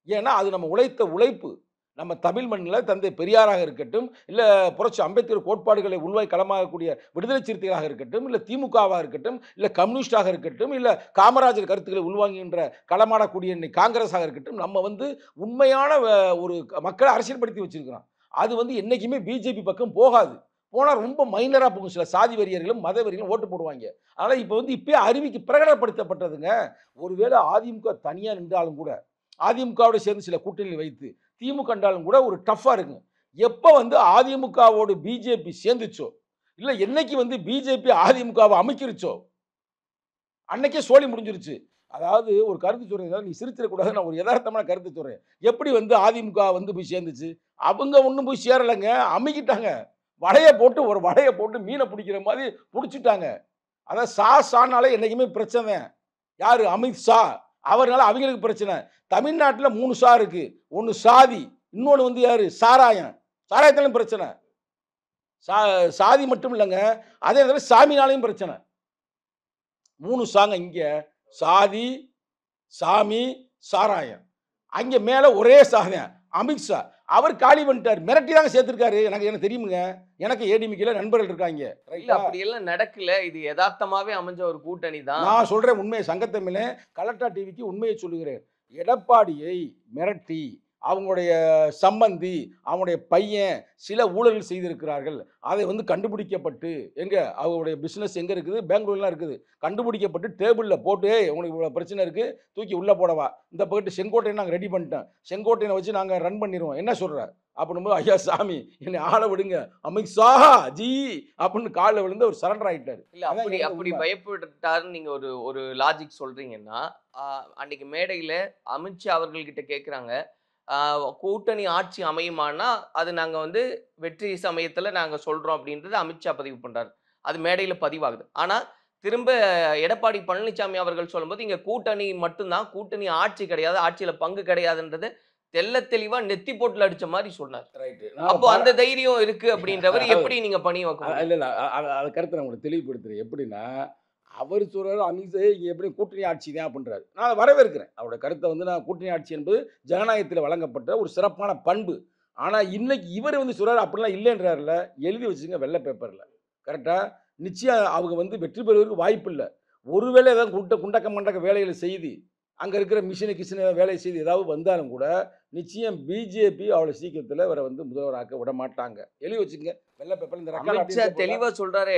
ஏன்னா அது நம்ம உழைத்த உழைப்பு. நம்ம தமிழ் மண்ணில் தந்தை பெரியாராக இருக்கட்டும், இல்லை புரட்சி அம்பேத்கர் கோட்பாடுகளை உள்வாய் களமாகக்கூடிய விடுதலை சிறுத்தைகளாக இருக்கட்டும், இல்லை திமுகவாக இருக்கட்டும், இல்லை கம்யூனிஸ்டாக இருக்கட்டும், இல்லை காமராஜர் கருத்துக்களை உள்வாங்குகின்ற களமாடக்கூடிய இன்னைக்கு காங்கிரஸாக இருக்கட்டும், நம்ம வந்து உண்மையான ஒரு மக்களை அரசியல்படுத்தி வச்சிருக்கிறோம். அது வந்து என்றைக்குமே பிஜேபி பக்கம் போகாது. போனால் ரொம்ப மைனராக போகும். சில சாதி வெறியர்களும் மத வெறியர்களும் ஓட்டு போடுவாங்க. அதனால் இப்போ வந்து இப்போயே அறிவிக்கு பிரகடனப்படுத்தப்பட்டதுங்க. ஒருவேளை அதிமுக தனியாக நின்றாலும் கூட, அதிமுகவோடு சேர்ந்து சில கூட்டணியில் வைத்து திமுக கண்டாலும் கூட ஒரு டஃப்பாக இருக்குங்க. எப்போ வந்து அதிமுகவோடு பிஜேபி சேர்ந்துச்சோ, இல்லை என்னைக்கு வந்து பிஜேபி அதிமுகவை அமைக்கிருச்சோ அன்னைக்கே சோழி முடிஞ்சிருச்சு. அதாவது ஒரு கருத்து சொல்றீங்க, நீ சிரிச்சிடக்கூடாது, நான் ஒரு யதார்த்தமான கருத்து சொல்கிறேன். எப்படி வந்து அதிமுக வந்து போய் சேர்ந்துச்சு? அவங்க ஒன்றும் போய் சேரலைங்க, அமைக்கிட்டாங்க. வலையை போட்டு மீனை பிடிக்கிற மாதிரி பிடிச்சிட்டாங்க. அதான் சானாலே என்றைக்குமே பிரச்சனை. யார்? அமித்ஷா. அவர்னால அவங்களுக்கு பிரச்சனை. தமிழ்நாட்டில் 3 சா இருக்கு. ஒன்று சாதி, இன்னொன்று வந்து யாரு? சாராயம். சாராயத்திலும் பிரச்சனை. சாதி மட்டும் இல்லைங்க, அதே நேரத்தில் சாமினாலையும் பிரச்சனை. 3 சாங்க இங்கே. சாதி, சாமி, சாராயம். அங்கே மேலே ஒரே சாதம் அமித்ஷா. அவர் காலி பண்ணிட்டார். மிரட்டி தாங்க சேர்த்திருக்காரு. எனக்கு தெரியுமுங்க. எனக்கு ஏடிமிக்கல நண்பர்கள் இருக்காங்க. இல்ல, அப்படி எல்லாம் நடக்கல. இது யதார்த்தமாவே அமைஞ்ச ஒரு கூட்டணி தான். நான் சொல்றேன் உண்மையை. சங்கத்தமிழ கலெக்டர் டிவிக்கு உண்மையை சொல்லுகிறேன். எடப்பாடியை மிரட்டி அவங்களுடைய சம்பந்தி, அவங்களுடைய பையன் சில ஊழல்கள் செய்திருக்கிறார்கள். அதை வந்து கண்டுபிடிக்கப்பட்டு, அவங்களுடைய பிஸ்னஸ் எங்கே இருக்குது? பெங்களூர்லாம் இருக்குது. கண்டுபிடிக்கப்பட்டு டேபிளில் போட்டு, உங்களுக்கு இவ்வளோ பிரச்சனை இருக்குது, தூக்கி உள்ளே போடவா, இந்த பக்கத்து செங்கோட்டையை நாங்கள் ரெடி பண்ணிட்டோம், செங்கோட்டையை வச்சு நாங்கள் ரன் பண்ணிடுவோம், என்ன சொல்கிற அப்படின்னு. ஐயா சாமி என்னை ஆளை விடுங்க, அமித்ஷா ஜி அப்படின்னு காலில் விழுந்து அவர் சரண்டர் ஆகிட்டார். இல்லை, அப்படி பயப்பட்டாருன்னு நீங்கள் ஒரு லாஜிக் சொல்கிறீங்கன்னா, அன்னைக்கு மேடையில் அமித்ஷா அவர்கள்கிட்ட கேட்குறாங்க, கூட்டணி ஆட்சி அமையுமானா அது நாங்கள் வந்து வெற்றி சமயத்தில் நாங்கள் சொல்கிறோம் அப்படின்றது அமித்ஷா பதிவு பண்ணுறாரு. அது மேடையில் பதிவாகுது. ஆனால் திரும்ப எடப்பாடி பழனிசாமி அவர்கள் சொல்லும்போது இங்கே கூட்டணி மட்டும்தான், கூட்டணி ஆட்சி கிடையாது, ஆட்சியில் பங்கு கிடையாதுன்றது தெல்ல தெளிவா நெத்தி போட்டுல அடிச்ச மாதிரி சொன்னார். அப்போ அந்த தைரியம் இருக்கு அப்படின்றவர் எப்படி நீங்க பணி வைக்கணும்? இல்ல அது கருத்தை நான் உங்களுக்கு தெளிவுபடுத்துறேன். எப்படின்னா, அவர் சொல்றாரு அமித்ஷா இங்கே எப்படி கூட்டணி ஆட்சி தான் அப்படின்றாரு. நான் வரவேற்கிறேன் அவரோட கருத்தை. வந்து நான் கூட்டணி ஆட்சி என்பது ஜனநாயகத்தில் வழங்கப்பட்ட ஒரு சிறப்பான பண்பு. ஆனால் இன்னைக்கு இவர் வந்து சொல்றாரு அப்படிலாம் இல்லைன்றாருல. எழுதி வச்சுங்க வெள்ளை பேப்பரில். கரெக்டாக நிச்சயம் அவங்க வந்து வெற்றி பெறுவதற்கு வாய்ப்பு இல்லை. ஒருவேளை ஏதாவது குண்டக்க மண்டக்க வேலைகளை செய்து அங்கே இருக்கிற கிஷனை வேலை செய்து ஏதாவது வந்தாலும் கூட நிச்சயம் பிஜேபி அவ்வளோ சீக்கிரத்தில் அவரை வந்து முதல்வராக்க விட மாட்டாங்க. எழுதி வச்சுங்க வெள்ளை பேப்பர். இந்த அமித்ஷா தெளிவா சொல்றாரு,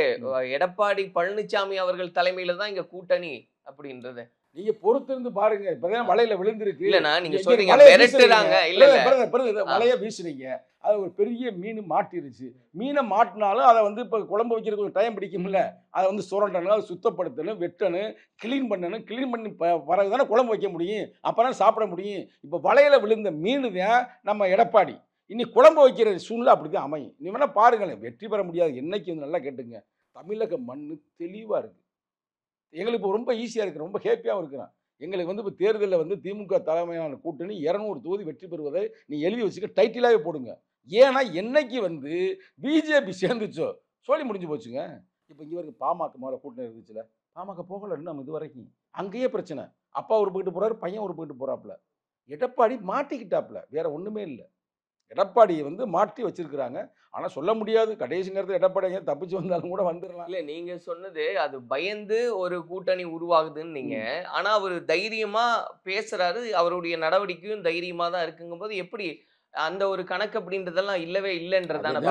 எடப்பாடி பழனிசாமி அவர்கள் தலைமையில தான் இங்க கூட்டணி அப்படின்றது. நீங்க பொறுத்திருந்து பாருங்க. இப்பதான் வலையில விழுந்திருக்கு. இல்லண்ணா நீங்க இங்க சொல்றீங்க வலைய மிரட்டுறாங்க. இல்ல இல்ல வலைய வீசுறீங்க. அது ஒரு பெரிய மீன் மாட்டிருச்சு. மீனை மாட்டினாலும் அதை வந்து இப்போ குழம்பு வைக்கிறதுக்கு கொஞ்சம் டைம் பிடிக்கும்ல. அதை வந்து சுரண்டணும், அதை சுத்தப்படுத்தணும், வெட்டணும், கிளீன் பண்ணணும். கிளீன் பண்ணி பிறகு தானே குழம்பு வைக்க முடியும். அப்போ தான் சாப்பிட முடியும். இப்போ வலையில விழுந்த மீன் தான் நம்ம எடப்பாடி. இனி குழம்பு வைக்கிற சூழ்நிலை அப்படி தான் அமையும். நீ வேணா பாருங்களேன், வெற்றி பெற முடியாது. என்னைக்கு வந்து நல்லா கேட்டுங்க, தமிழக மண் தெளிவாக இருக்குது. எங்களுக்கு இப்போ ரொம்ப ஈஸியாக இருக்குது, ரொம்ப ஹேப்பியாகவும் இருக்கிறான். எங்களுக்கு வந்து இப்போ தேர்தலில் வந்து திமுக தலைமையிலான கூட்டணி 200 தொகுதி வெற்றி பெறுவதை நீ எழுதி வச்சுக்க, டைட்டிலாகவே போடுங்க. ஏன்னா என்னைக்கு வந்து பிஜேபி சேர்ந்துச்சோ சொல்லி முடிஞ்சு போச்சுங்க. இப்போ இங்கே வரைக்கும் பாமக மேலே கூட்டணி இருந்துச்சுல, பாமக போகல நம்ம இது வரைக்கும். அங்கேயே பிரச்சனை. அப்பா ஒரு போயிட்டு போகிறாரு, பையன் ஒரு போயிட்டு போகிறாப்புல. எடப்பாடி மாட்டிக்கிட்டாப்புல, வேற ஒன்றுமே இல்லை. எடப்பாடியை வந்து மாற்றி வச்சிருக்கிறாங்க. ஆனால் சொல்ல முடியாது, கடைசி நேரத்தில் எடப்பாடி தப்பிச்சு வந்தாலும் கூட வந்துடலாம். இல்ல நீங்க சொன்னது அது பயந்து ஒரு கூட்டணி உருவாகுதுன்னு நீங்க. ஆனா அவர் தைரியமா பேசுறாரு, அவருடைய நடவடிக்கையும் தைரியமா தான் இருக்குங்கும் போது எப்படி அந்த ஒரு கணக்கு அப்படின்றதெல்லாம் இல்லவே இல்லைன்றதான.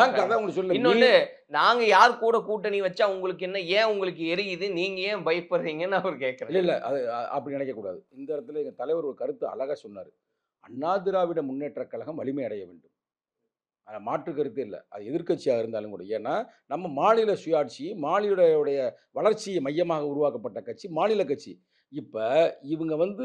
இன்னொன்னு, நாங்க யார் கூட கூட்டணி வச்சா உங்களுக்கு என்ன, ஏன் உங்களுக்கு எரியுது, நீங்க ஏன் பயப்படுறீங்கன்னு அவர் கேட்கறாரு. இல்ல அது அப்படி நினைக்கக்கூடாது. இந்த இடத்துல எங்க தலைவர் ஒரு கருத்து அழகா சொன்னார். அண்ணா திராவிட முன்னேற்ற கழகம் வலிமை அடைய வேண்டும். அதில் மாற்று கருத்து இல்லை. அது எதிர்க்கட்சியாக இருந்தாலும் கூட. ஏன்னா நம்ம மாநில சுயாட்சி, மாநிலடைய வளர்ச்சியை மையமாக உருவாக்கப்பட்ட கட்சி மாநில கட்சி. இப்போ இவங்க வந்து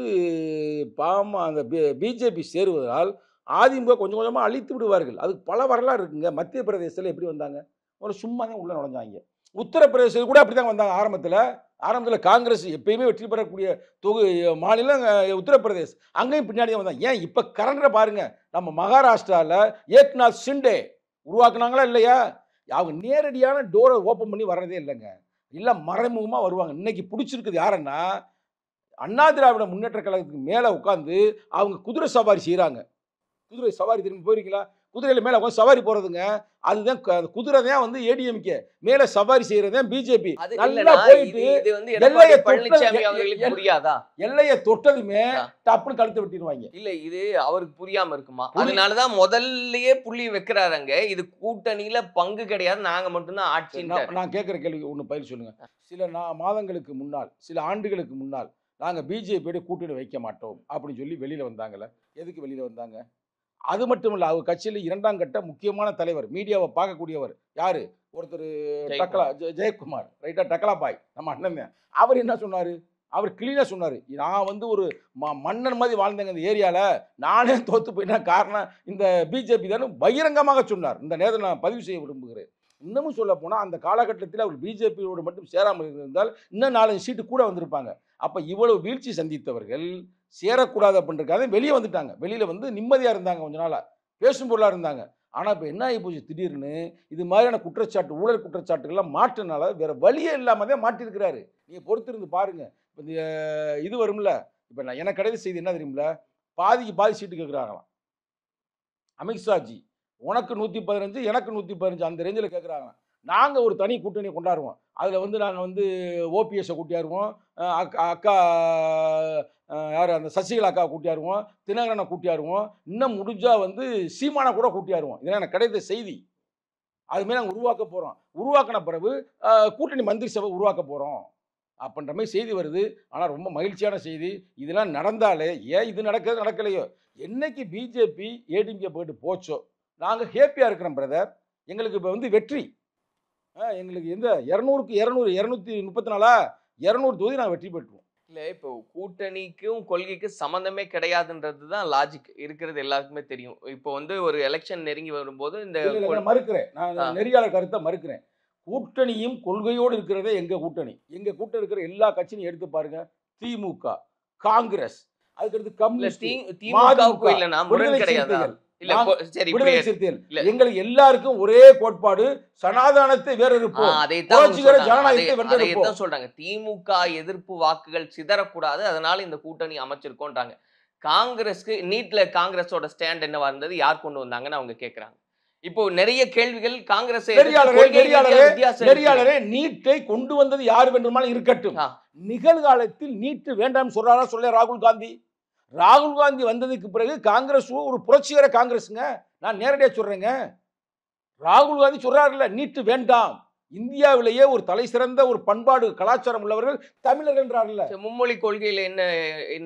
அந்த பிஜேபி சேருவதால் அதிமுக கொஞ்சம் கொஞ்சமாக அழித்து விடுவார்கள். அதுக்கு பல வரலாறு இருக்குங்க. மத்திய பிரதேசத்தில் எப்படி வந்தாங்க? ஒரு சும்மா தான் உள்ளே நுழைஞ்சாங்க. உத்தரப்பிரதேசத்தில் கூட அப்படி தான் வந்தாங்க. ஆரம்பத்தில் காங்கிரஸ் எப்பயுமே வெற்றி பெறக்கூடிய மாநிலம் உத்தரப்பிரதேஷ். அங்கேயும் பின்னாடி தான் வந்தாங்க. ஏன் இப்போ கரண்டை பாருங்க, நம்ம மகாராஷ்டிராவில் ஏக்நாத் ஷிண்டே உருவாக்குனாங்களா இல்லையா? அவங்க நேரடியான டோரை ஓப்பன் பண்ணி வர்றதே இல்லைங்க. இல்லை மறைமுகமாக வருவாங்க. இன்னைக்கு பிடிச்சிருக்குது யாருன்னா, அண்ணா திராவிட முன்னேற்ற கழகத்துக்கு மேலே உட்காந்து அவங்க குதிரை சவாரி செய்கிறாங்க. குதிரை சவாரி திரும்பி போயிருக்கீங்களா? குதிரையில் மேலே உட்காந்து சவாரி போகிறதுங்க. அதுதான் குதிரை தான் வந்து ஏடிஎம்கே மேலே சவாரி செய்கிறது தான் பிஜேபி. நல்லா போயிட்டு எல்லையை தொட்டதுமே டப்புன்னு கழுத்து வெட்டிடுவாங்க. இல்ல இது அவருக்கு புரியாம இருக்குமா? அதனாலதான் முதல்லயே புள்ளி வைக்கிறாருங்க. இது கூட்டணியில பங்கு கிடையாது, நாங்க மட்டும்தான் ஆட்சி. நான் கேட்குற கேள்வி ஒன்று பயிர் சொல்லுங்க. சில மாதங்களுக்கு முன்னால், சில ஆண்டுகளுக்கு முன்னால் நாங்கள் பிஜேபியோட கூட்டணி வைக்க மாட்டோம் அப்படின்னு சொல்லி வெளியில் வந்தாங்கல்ல. எதுக்கு வெளியில் வந்தாங்க? அது மட்டும் இல்லை, அவர் கட்சியில் 2ஆம் கட்ட முக்கியமான தலைவர், மீடியாவை பார்க்கக்கூடியவர் யார்? ஒருத்தர் டக்கலா ஜெயக்குமார், ரைட்டாக டக்கலா பாய், நம்ம அண்ணன் தான். அவர் என்ன சொன்னார்? அவர் கிளீனாக சொன்னார், நான் வந்து ஒரு மன்னன் மாதிரி வாழ்ந்தேங்க இந்த ஏரியாவில், நானே தோற்று போயிட்டா காரணம் இந்த பிஜேபி தானே பகிரங்கமாக சொன்னார். இந்த நேரத்தில் நான் பதிவு செய்ய விரும்புகிறேன். இன்னமும் சொல்ல போனால் அந்த காலகட்டத்தில் அவர் பிஜேபியோடு மட்டும் சேராமல் இருந்தால் இன்னும் 4 சீட்டு கூட வந்திருப்பாங்க. அப்போ இவ்வளவு வீழ்ச்சி சந்தித்தவர்கள் சேரக்கூடாது அப்படின்றக்காக வெளியே வந்துட்டாங்க. வெளியில் வந்து நிம்மதியாக இருந்தாங்க, கொஞ்ச நாளாக பேசும் பொருளாக இருந்தாங்க. ஆனால் இப்போ என்ன ஆகி போச்சு, திடீர்னு இது மாதிரியான குற்றச்சாட்டு, ஊழல் குற்றச்சாட்டுகள்லாம் மாற்றினால வேறு வழியே இல்லாமல் தான் மாட்டியிருக்கிறாரு. நீங்கள் பொறுத்திருந்து பாருங்கள். இப்போ இந்த இது வரும்ல, இப்போ நான் எனக்கு கிடைத்த செய்தி என்ன தெரியுமில்ல, பாதிக்கு பாதி சீட்டு கேட்குறாங்களாம். அமித்ஷாஜி உனக்கு 115, எனக்கு 115 அந்த ரேஞ்சில் கேட்குறாங்க. நாங்கள் ஒரு தனி கூட்டணி கொண்டாடுவோம். அதில் வந்து நாங்கள் வந்து ஓபிஎஸ்ஸை கூட்டியாருவோம், அக்கா யார் அந்த சசிகலா அக்கா கூட்டியாருவோம், தினகரனை கூட்டியாருவோம், இன்னும் முடிஞ்சால் வந்து சீமானை கூட கூட்டியாருவோம். இதெல்லாம் எனக்கு கிடைத்த செய்தி. அதுமாரி நாங்கள் உருவாக்க போகிறோம். உருவாக்கின பிறகு கூட்டணி மந்திரி சபை உருவாக்க போகிறோம் அப்படின்ற மாதிரி செய்தி வருது. ஆனால் ரொம்ப மகிழ்ச்சியான செய்தி. இதெல்லாம் நடந்தாலே, ஏன் இது நடக்கலையோ, என்னைக்கு பிஜேபி ஏடிஎம்கே போயிட்டு போச்சோ நாங்கள் ஹேப்பியாக இருக்கிறோம் பிரதர். எங்களுக்கு இப்போ வந்து வெற்றி. எங்களுக்கு எந்த 200க்கு 200 234 200 தொகுதி நாங்கள் வெற்றி பெற்றுவோம். இல்லை இப்போ கூட்டணிக்கும் கொள்கைக்கும் சம்மந்தமே கிடையாதுன்றது தான் லாஜிக் இருக்கிறது, எல்லாருக்குமே தெரியும். இப்போ வந்து ஒரு எலெக்ஷன் நெருங்கி வரும்போது இந்த மறுக்கிறேன், நான் நெறியாளர் கருத்தை மறுக்கிறேன். கூட்டணியும் கொள்கையோடு இருக்கிறதே எங்கள் கூட்டணி. எங்கள் கூட்டணி இருக்கிற எல்லா கட்சியும் எடுத்து பாருங்க. திமுக, காங்கிரஸ், அதுக்கடுத்து கம்யூனிஸ்ட், எங்களுக்கு எல்லாருக்கும் ஒரே கோட்பாடு, சனாதனத்தை வேற இருப்போம், ஜனநாயகத்தை சொல்றாங்க. திமுக எதிர்ப்பு வாக்குகள் சிதறக்கூடாது, அதனால இந்த கூட்டணி அமைச்சிருக்கோன்றாங்க. காங்கிரஸ்க்கு நீட்ல காங்கிரஸோட ஸ்டாண்ட் என்னவா இருந்தது, யார் கொண்டு வந்தாங்கன்னு அவங்க கேட்கறாங்க. இப்போ நிறைய கேள்விகள் காங்கிரஸ் நீட்டை கொண்டு வந்தது யார் வேண்டுமானாலும் இருக்கட்டும், நிகழ்காலத்தில் நீட்டு வேண்டாம் சொல்றாரா சொல்ல ராகுல் காந்தி. ராகுல் காந்தி வந்ததுக்கு பிறகு காங்கிரஸ் ஒரு புரட்சிகர காங்கிரஸுங்க. நான் நேரடியாக சொல்றேங்க. ராகுல் காந்தி சொல்றாருல்ல, நீட்டு வேண்டாம், இந்தியாவிலேயே ஒரு தலை சிறந்த ஒரு பண்பாடு கலாச்சாரம் உள்ளவர்கள் தமிழர்கள் என்றார்ல. மும்மொழி கொள்கையில என்ன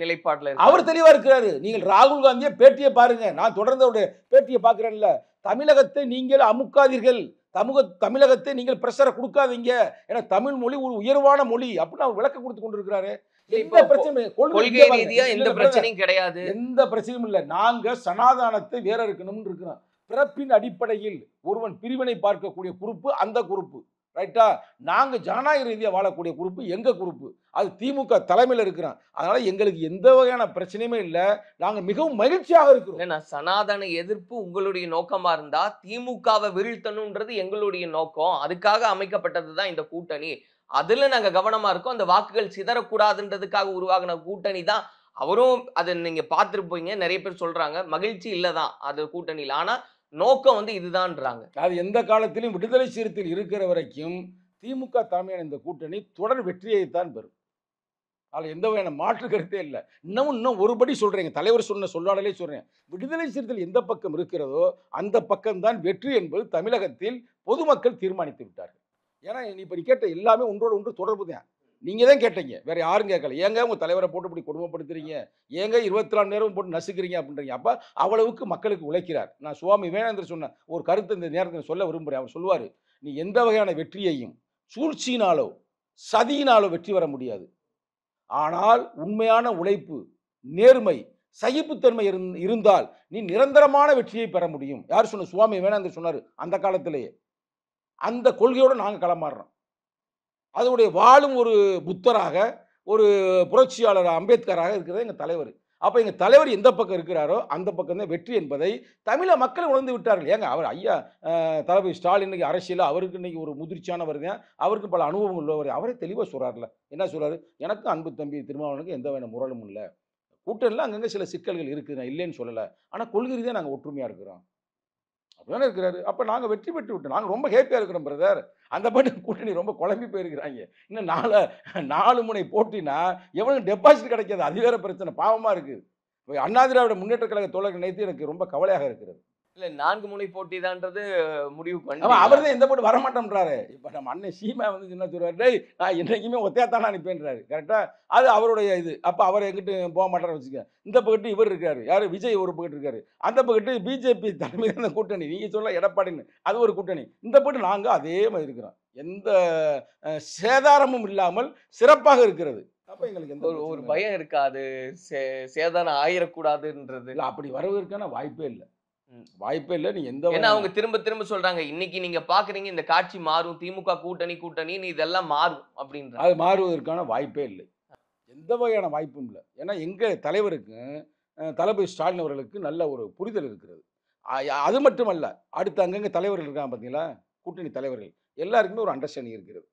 நிலைப்பாடுல அவர் தெளிவா இருக்கிறாரு. நீங்கள் ராகுல் காந்தியை பேட்டியை பாருங்க, நான் தொடர்ந்து அவருடைய பேட்டியை பார்க்கிறேன்ல. தமிழகத்தை நீங்கள் அமுக்காதீர்கள், தமிழகத்தை நீங்கள் பிரஷரை கொடுக்காதீங்க, ஏன்னா தமிழ் மொழி ஒரு உயர்வான மொழி அப்படின்னு அவர் விளக்கம் கொடுத்து கொண்டிருக்கிறாரு. கொள்கை ரீதியா எந்த பிரச்சனையும் கிடையாது, எந்த பிரச்சனையும் இல்லை. நாங்க சனாதானத்தை வேற இருக்கணும்னு இருக்கிறோம். பிறப்பின் அடிப்படையில் ஒருவன் பிரிவினை பார்க்கக்கூடிய குரூப்பு அந்த குரூப்பு, ரைட்டா? நாங்க ஜனநாயக ரீதியாக வாழக்கூடிய குரூப்பு எங்க குரூப்பு, அது திமுக தலைமையில் இருக்கிறோம். அதனால எங்களுக்கு எந்த வகையான பிரச்சனையுமே இல்லை, நாங்க மிகவும் மகிழ்ச்சியாக இருக்கிறோம். சனாதன எதிர்ப்பு உங்களுடைய நோக்கமா இருந்தா திமுகவை வீழ்த்தணும்ன்றது எங்களுடைய நோக்கம், அதுக்காக அமைக்கப்பட்டதுதான் இந்த கூட்டணி. அதுல நாங்க கவனமா இருக்கோம். அந்த வாக்குகள் சிதறக்கூடாதுன்றதுக்காக உருவாகின கூட்டணி தான். அவரும் அதை நீங்க பார்த்துருப்பீங்க, நிறைய பேர் சொல்றாங்க மகிழ்ச்சி இல்லதான் அது கூட்டணியில், ஆனா நோக்கம் வந்து இதுதான்றாங்க. அது எந்த காலத்திலும் விடுதலை சிறுத்தையில் இருக்கிற வரைக்கும் திமுக தலைமையான இந்த கூட்டணி தொடர் வெற்றியைத்தான் பெறும். அதில் எந்த வகையான மாற்று கருத்தே இல்லை. இன்னும் ஒருபடி சொல்றேங்க, தலைவர் சொன்ன சொல்லாடலே சொல்றேன், விடுதலை சிறுத்தையில் எந்த பக்கம் இருக்கிறதோ அந்த பக்கம்தான் வெற்றி என்பது தமிழகத்தில் பொதுமக்கள் தீர்மானித்து விட்டார்கள். ஏன்னா இப்போ நீ கேட்ட எல்லாமே ஒன்றோடு ஒன்று தொடர்பு தான். நீங்கள் தான் கேட்டீங்க, வேற யாரும் கேட்கல. ஏங்க உங்கள் தலைவரை போட்டு இப்படி கொடுமைப்படுத்துறீங்க, ஏங்க 24 நேரம் போட்டு நசுக்கிறீங்க அப்படின்றீங்க. அப்போ அவ்வளவுக்கு மக்களுக்கு உழைக்கிறார். நான் சுவாமி விவேகானந்தர் சொன்ன ஒரு கருத்து இந்த நேரத்தில் சொல்ல விரும்புகிறேன். அவர் சொல்லுவார், நீ எந்த வகையான வெற்றியையும் சூழ்ச்சியினாலோ சதியினாலோ வெற்றி பெற முடியாது, ஆனால் உண்மையான உழைப்பு, நேர்மை, சகிப்புத்தன்மை இருந்தால் நீ நிரந்தரமான வெற்றியை பெற முடியும். யார் சொன்ன? சுவாமி விவேகானந்தர் சொன்னார். அந்த காலத்திலேயே அந்த கொள்கையோடு நாங்கள் களமாடுறோம். அதனுடைய வாழும் ஒரு புத்தராக, ஒரு புரட்சியாளர் அம்பேத்கராக இருக்கிறது எங்கள் தலைவர். அப்போ எங்கள் தலைவர் எந்த பக்கம் இருக்கிறாரோ அந்த பக்கம் தான் வெற்றி என்பதை தமிழக மக்கள் உணர்ந்து விட்டார்கள். ஏங்க அவர் ஐயா தளபதி ஸ்டாலின் இன்னைக்கு அரசியல், அவருக்கு இன்னைக்கு ஒரு முதிர்ச்சியானவர் தான், அவருக்கு பல அனுபவங்கள் உள்ளவர். அவரே தெளிவாக சொல்கிறார்ல. என்ன சொல்கிறாரு? எனக்கு அன்பு தம்பி திருமாவளவனுக்கு எந்த வேணும் முரலும் இல்லை, கூட்டணியில் அங்கங்கே சில சிக்கல்கள் இருக்குது, நான் இல்லைன்னு சொல்லலை, ஆனால் கொள்கை ரீதியாக நாங்கள் ஒற்றுமையாக இருக்கிறோம் அப்படிதானே இருக்கிறாரு. அப்போ நாங்கள் வெற்றி பெற்று விட்டோம், நாங்கள் ரொம்ப ஹேப்பியாக இருக்கிறோம் பிரதர். அந்த பாட்டு கூட்டணி ரொம்ப குழம்பி போயிருக்கிறாங்க. இன்னும் 4 முனை போட்டினா எவ்வளவு டெபாசிட் கிடைக்காது, அது வேற பிரச்சனை. பாவமாக இருக்குது. அண்ணா திராவிட முன்னேற்ற கழக தோழர்கள் நினைத்து எனக்கு ரொம்ப கவலையாக இருக்கிறது. இல்லை 4 முனை போட்டி தான்றது முடிவு பண்ணி அவர் தான் எந்த போட்டு வரமாட்டோம்ன்றாரு. இப்போ நம்ம அண்ணன் சீமா வந்து என்ன சொல்றாரு, டேய் நான் என்றைக்குமே ஒத்தையாத்தானே அனுப்பேன்றாரு. கரெக்டாக அது அவருடைய இது. அப்போ அவர் எங்கிட்ட போக மாட்டாரு வச்சுக்க. இந்த பக்கத்து இவர் இருக்காரு, யார் விஜய் ஒரு பக்கத்து இருக்காரு, அந்த பக்கத்து பிஜேபி தலைமையான கூட்டணி, நீங்கள் சொல்ல எடப்பாடின்னு அது ஒரு கூட்டணி, இந்த பக்கத்து நாங்கள் அதே மாதிரி இருக்கிறோம். எந்த சேதாரமும் இல்லாமல் சிறப்பாக இருக்கிறது. அப்போ எங்களுக்கு எந்த ஒரு பயம் இருக்காது, சேதாரம் ஆயிடக்கூடாதுன்றது இல்லை. அப்படி வருவதற்கான வாய்ப்பே இல்லை, வாய்ப்பே இல்லை. நீ எந்த, ஏன்னா அவங்க திரும்ப சொல்றாங்க, இன்னைக்கு நீங்க பாக்குறீங்க இந்த காட்சி மாறும், திமுக கூட்டணி இதெல்லாம் மாறும் அப்படின்ற. அது மாறுவதற்கான வாய்ப்பே இல்லை, எந்த வகையான வாய்ப்பும் இல்லை. ஏன்னா எங்க தலைவருக்கு தளபதி ஸ்டாலின் அவர்களுக்கு நல்ல ஒரு புரிதல் இருக்கிறது. அது மட்டுமல்ல, அடுத்து அங்கங்கே தலைவர்கள் இருக்காங்க பார்த்தீங்களா, கூட்டணி தலைவர்கள் எல்லாருக்குமே ஒரு அண்டர்ஸ்டாண்டிங் இருக்கிறது.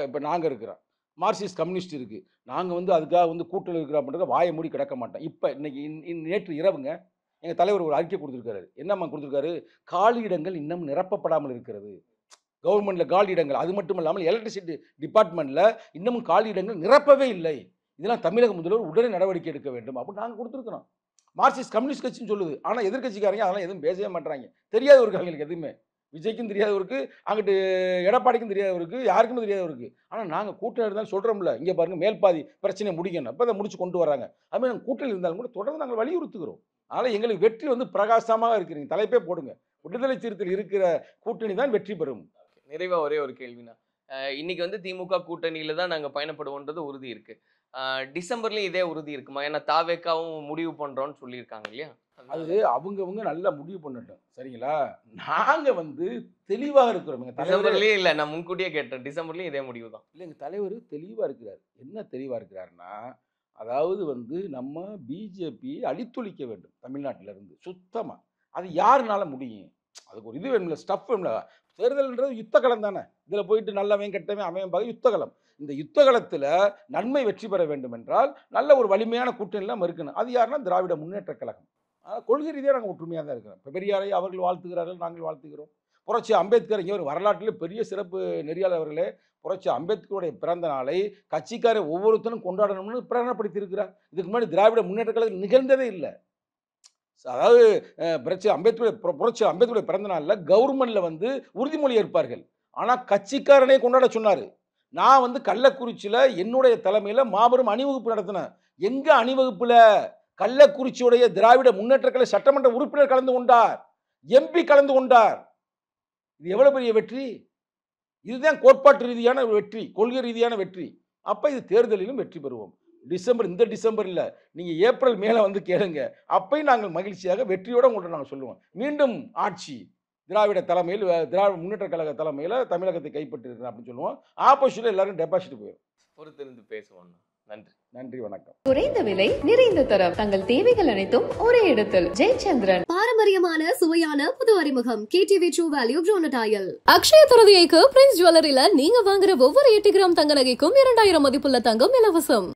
இப்போ நாங்கள் இருக்கிறோம், மார்க்சிஸ்ட் கம்யூனிஸ்ட் இருக்குது, நாங்கள் வந்து அதுக்காக வந்து கூட்டணி இருக்கிறோம் அப்படின்றத வாயை மூடி கிடக்க மாட்டோம். இப்போ இன்னைக்கு நேற்று இரவுங்க எங்கள் தலைவர் ஒரு அறிக்கை கொடுத்துருக்காரு. என்னம்மா கொடுத்துருக்காரு? காலி இடங்கள் இன்னும் நிரப்பப்படாமல் இருக்கிறது, கவர்மெண்ட்டில் காலி இடங்கள். அது மட்டும் இல்லாமல் எலக்ட்ரிசிட்டி டிபார்ட்மெண்ட்டில் இன்னமும் காலி இடங்கள் நிரப்பவே இல்லை, இதெல்லாம் தமிழக முதல்வர் உடனே நடவடிக்கை எடுக்க வேண்டும் அப்படின்னு நாங்கள் கொடுத்துருக்குறோம். மார்க்சிஸ்ட் கம்யூனிஸ்ட் கட்சின்னு சொல்லுது, ஆனால் எதிர்கட்சிக்காரங்க அதெல்லாம் எதுவும் பேசவே மாட்டாங்க. தெரியாதவருக்கு அவங்களுக்கு எதுவுமே, விஜய்க்கும் தெரியாதவருக்கு, அங்கிட்டு எடப்பாடிக்கும் தெரியாதவருக்கு, யாருக்குமே தெரியாதவருக்கு. ஆனால் நாங்கள் கூட்டணி இருந்தாலும் சொல்கிறோம்ல, இங்கே பாருங்கள் மேல்பாதி பிரச்சனையை முடிக்கணும், அப்போ அதை முடிச்சு கொண்டு வராங்க. அதுமாதிரி நாங்கள் கூட்டணி இருந்தாலும் கூட தொடர்ந்து நாங்கள் வலியுறுத்துகிறோம். அதனால் எங்களுக்கு வெற்றி வந்து பிரகாசமாக இருக்கிறீங்க, தலைப்பே போடுங்க, விடுதலை சிறுத்தையில் இருக்கிற கூட்டணி தான் வெற்றி பெறும். நிறைவாக ஒரே ஒரு கேள்வினா, இன்னைக்கு வந்து திமுக கூட்டணியில தான் நாங்கள் பயணப்படுவோன்றது உறுதி இருக்கு, டிசம்பர்லயும் இதே உறுதி இருக்குமா? ஏன்னா தாவேக்காவும் முடிவு பண்றோம்னு சொல்லியிருக்காங்க இல்லையா? அது அவங்கவுங்க நல்லா முடிவு பண்ணட்டும், சரிங்களா? நாங்கள் வந்து தெளிவாக இருக்கிறோம். எங்கள் டிசம்பர்லயே இல்லை, நான் முன்கூட்டியே கேட்டேன், டிசம்பர்லயும் இதே முடிவு தான். இல்லை, எங்கள் தலைவர் தெளிவாக இருக்கிறார். என்ன தெளிவாக இருக்கிறாருன்னா, அதாவது வந்து நம்ம பிஜேபியை அழித்தொழிக்க வேண்டும் தமிழ்நாட்டிலிருந்து சுத்தமாக. அது யாருனால முடியும்? அதுக்கு ஒரு இது வேணும்ல, ஸ்டஃப் வேணும்ல. தேர்தல்ன்றது யுத்தகலம் தானே, இதில் போயிட்டு நல்லவன் கெட்டவன் அவன் பார்க்க யுத்தகலம். இந்த யுத்தகலத்தில் நன்மை வெற்றி பெற வேண்டும் என்றால் நல்ல ஒரு வலிமையான கூட்டணிலாம் இருக்கணும். அது யாருன்னா திராவிட முன்னேற்ற கழகம். கொள்கை ரீதியாக நாங்கள் ஒற்றுமையாக தான் இருக்கிறோம். இப்போ பெரியாரை அவர்கள் வாழ்த்துகிறார்கள், நாங்கள் வாழ்த்துகிறோம். புரட்சி அம்பேத்கர் இங்கே ஒரு வரலாற்றில் பெரிய சிறப்பு நெறியாளர் அவர்களே, புரட்சி அம்பேத்கருடைய பிறந்த நாளை கட்சிக்காரை ஒவ்வொருத்தரும் கொண்டாடணும்னு பிரகடனப்படுத்தி இருக்கிறார். இதுக்கு முன்னாடி திராவிட முன்னேற்ற கழகம் நிகழ்ந்ததே இல்லை. அதாவது புரட்சி அம்பேத்கருடைய பிறந்த நாளில் கவர்மெண்ட்டில் வந்து உறுதிமொழி ஏற்பார்கள். ஆனால் கட்சிக்காரனே கொண்டாட சொன்னார். நான் வந்து கள்ளக்குறிச்சியில் என்னுடைய தலைமையில் மாபெரும் அணிவகுப்பு நடத்தினேன். எங்கே அணிவகுப்பில் கள்ளக்குறிச்சியுடைய திராவிட முன்னேற்ற கழக சட்டமன்ற உறுப்பினர் கலந்து கொண்டார், எம்பி கலந்து கொண்டார். இது எவ்வளோ பெரிய வெற்றி! இதுதான் கோட்பாட்டு ரீதியான வெற்றி, கொள்கை ரீதியான வெற்றி. அப்போ இது தேர்தலிலும் வெற்றி பெறுவோம். இந்த டிசம்பர் இல்லை, நீங்கள் ஏப்ரல் மேலே வந்து கேளுங்க. அப்பையும் நாங்கள் மகிழ்ச்சியாக வெற்றியோடு உங்கள்கிட்ட நாங்கள் சொல்லுவோம். மீண்டும் ஆட்சி திராவிட தலைமையில், திராவிட முன்னேற்ற கழக தலைமையில் தமிழகத்தை கைப்பற்றிருக்கிறேன் அப்படின்னு சொல்லுவோம். ஆப்போசிட்டில் எல்லாரும் டெபாசிட் போயிடும். பொறுத்திருந்து பேசுவோம். நன்றி. நன்றி, வணக்கம். குறைந்த விலை, நிறைந்த தரம், தங்கள் தேவைகள் அனைத்தும் ஒரே இடத்தில். ஜெயச்சந்திரன். பாரம்பரியமான சுவையான புது அறிமுகம் KTV True Value Bronadile. Akshaya திருதியைக்கு பிரின்ஸ் ஜுவல்லரியில நீங்க வாங்குற ஒவ்வொரு 8 கிராம் தங்க நகைக்கும் 2000 மதிப்புள்ள தங்கம் இலவசம்.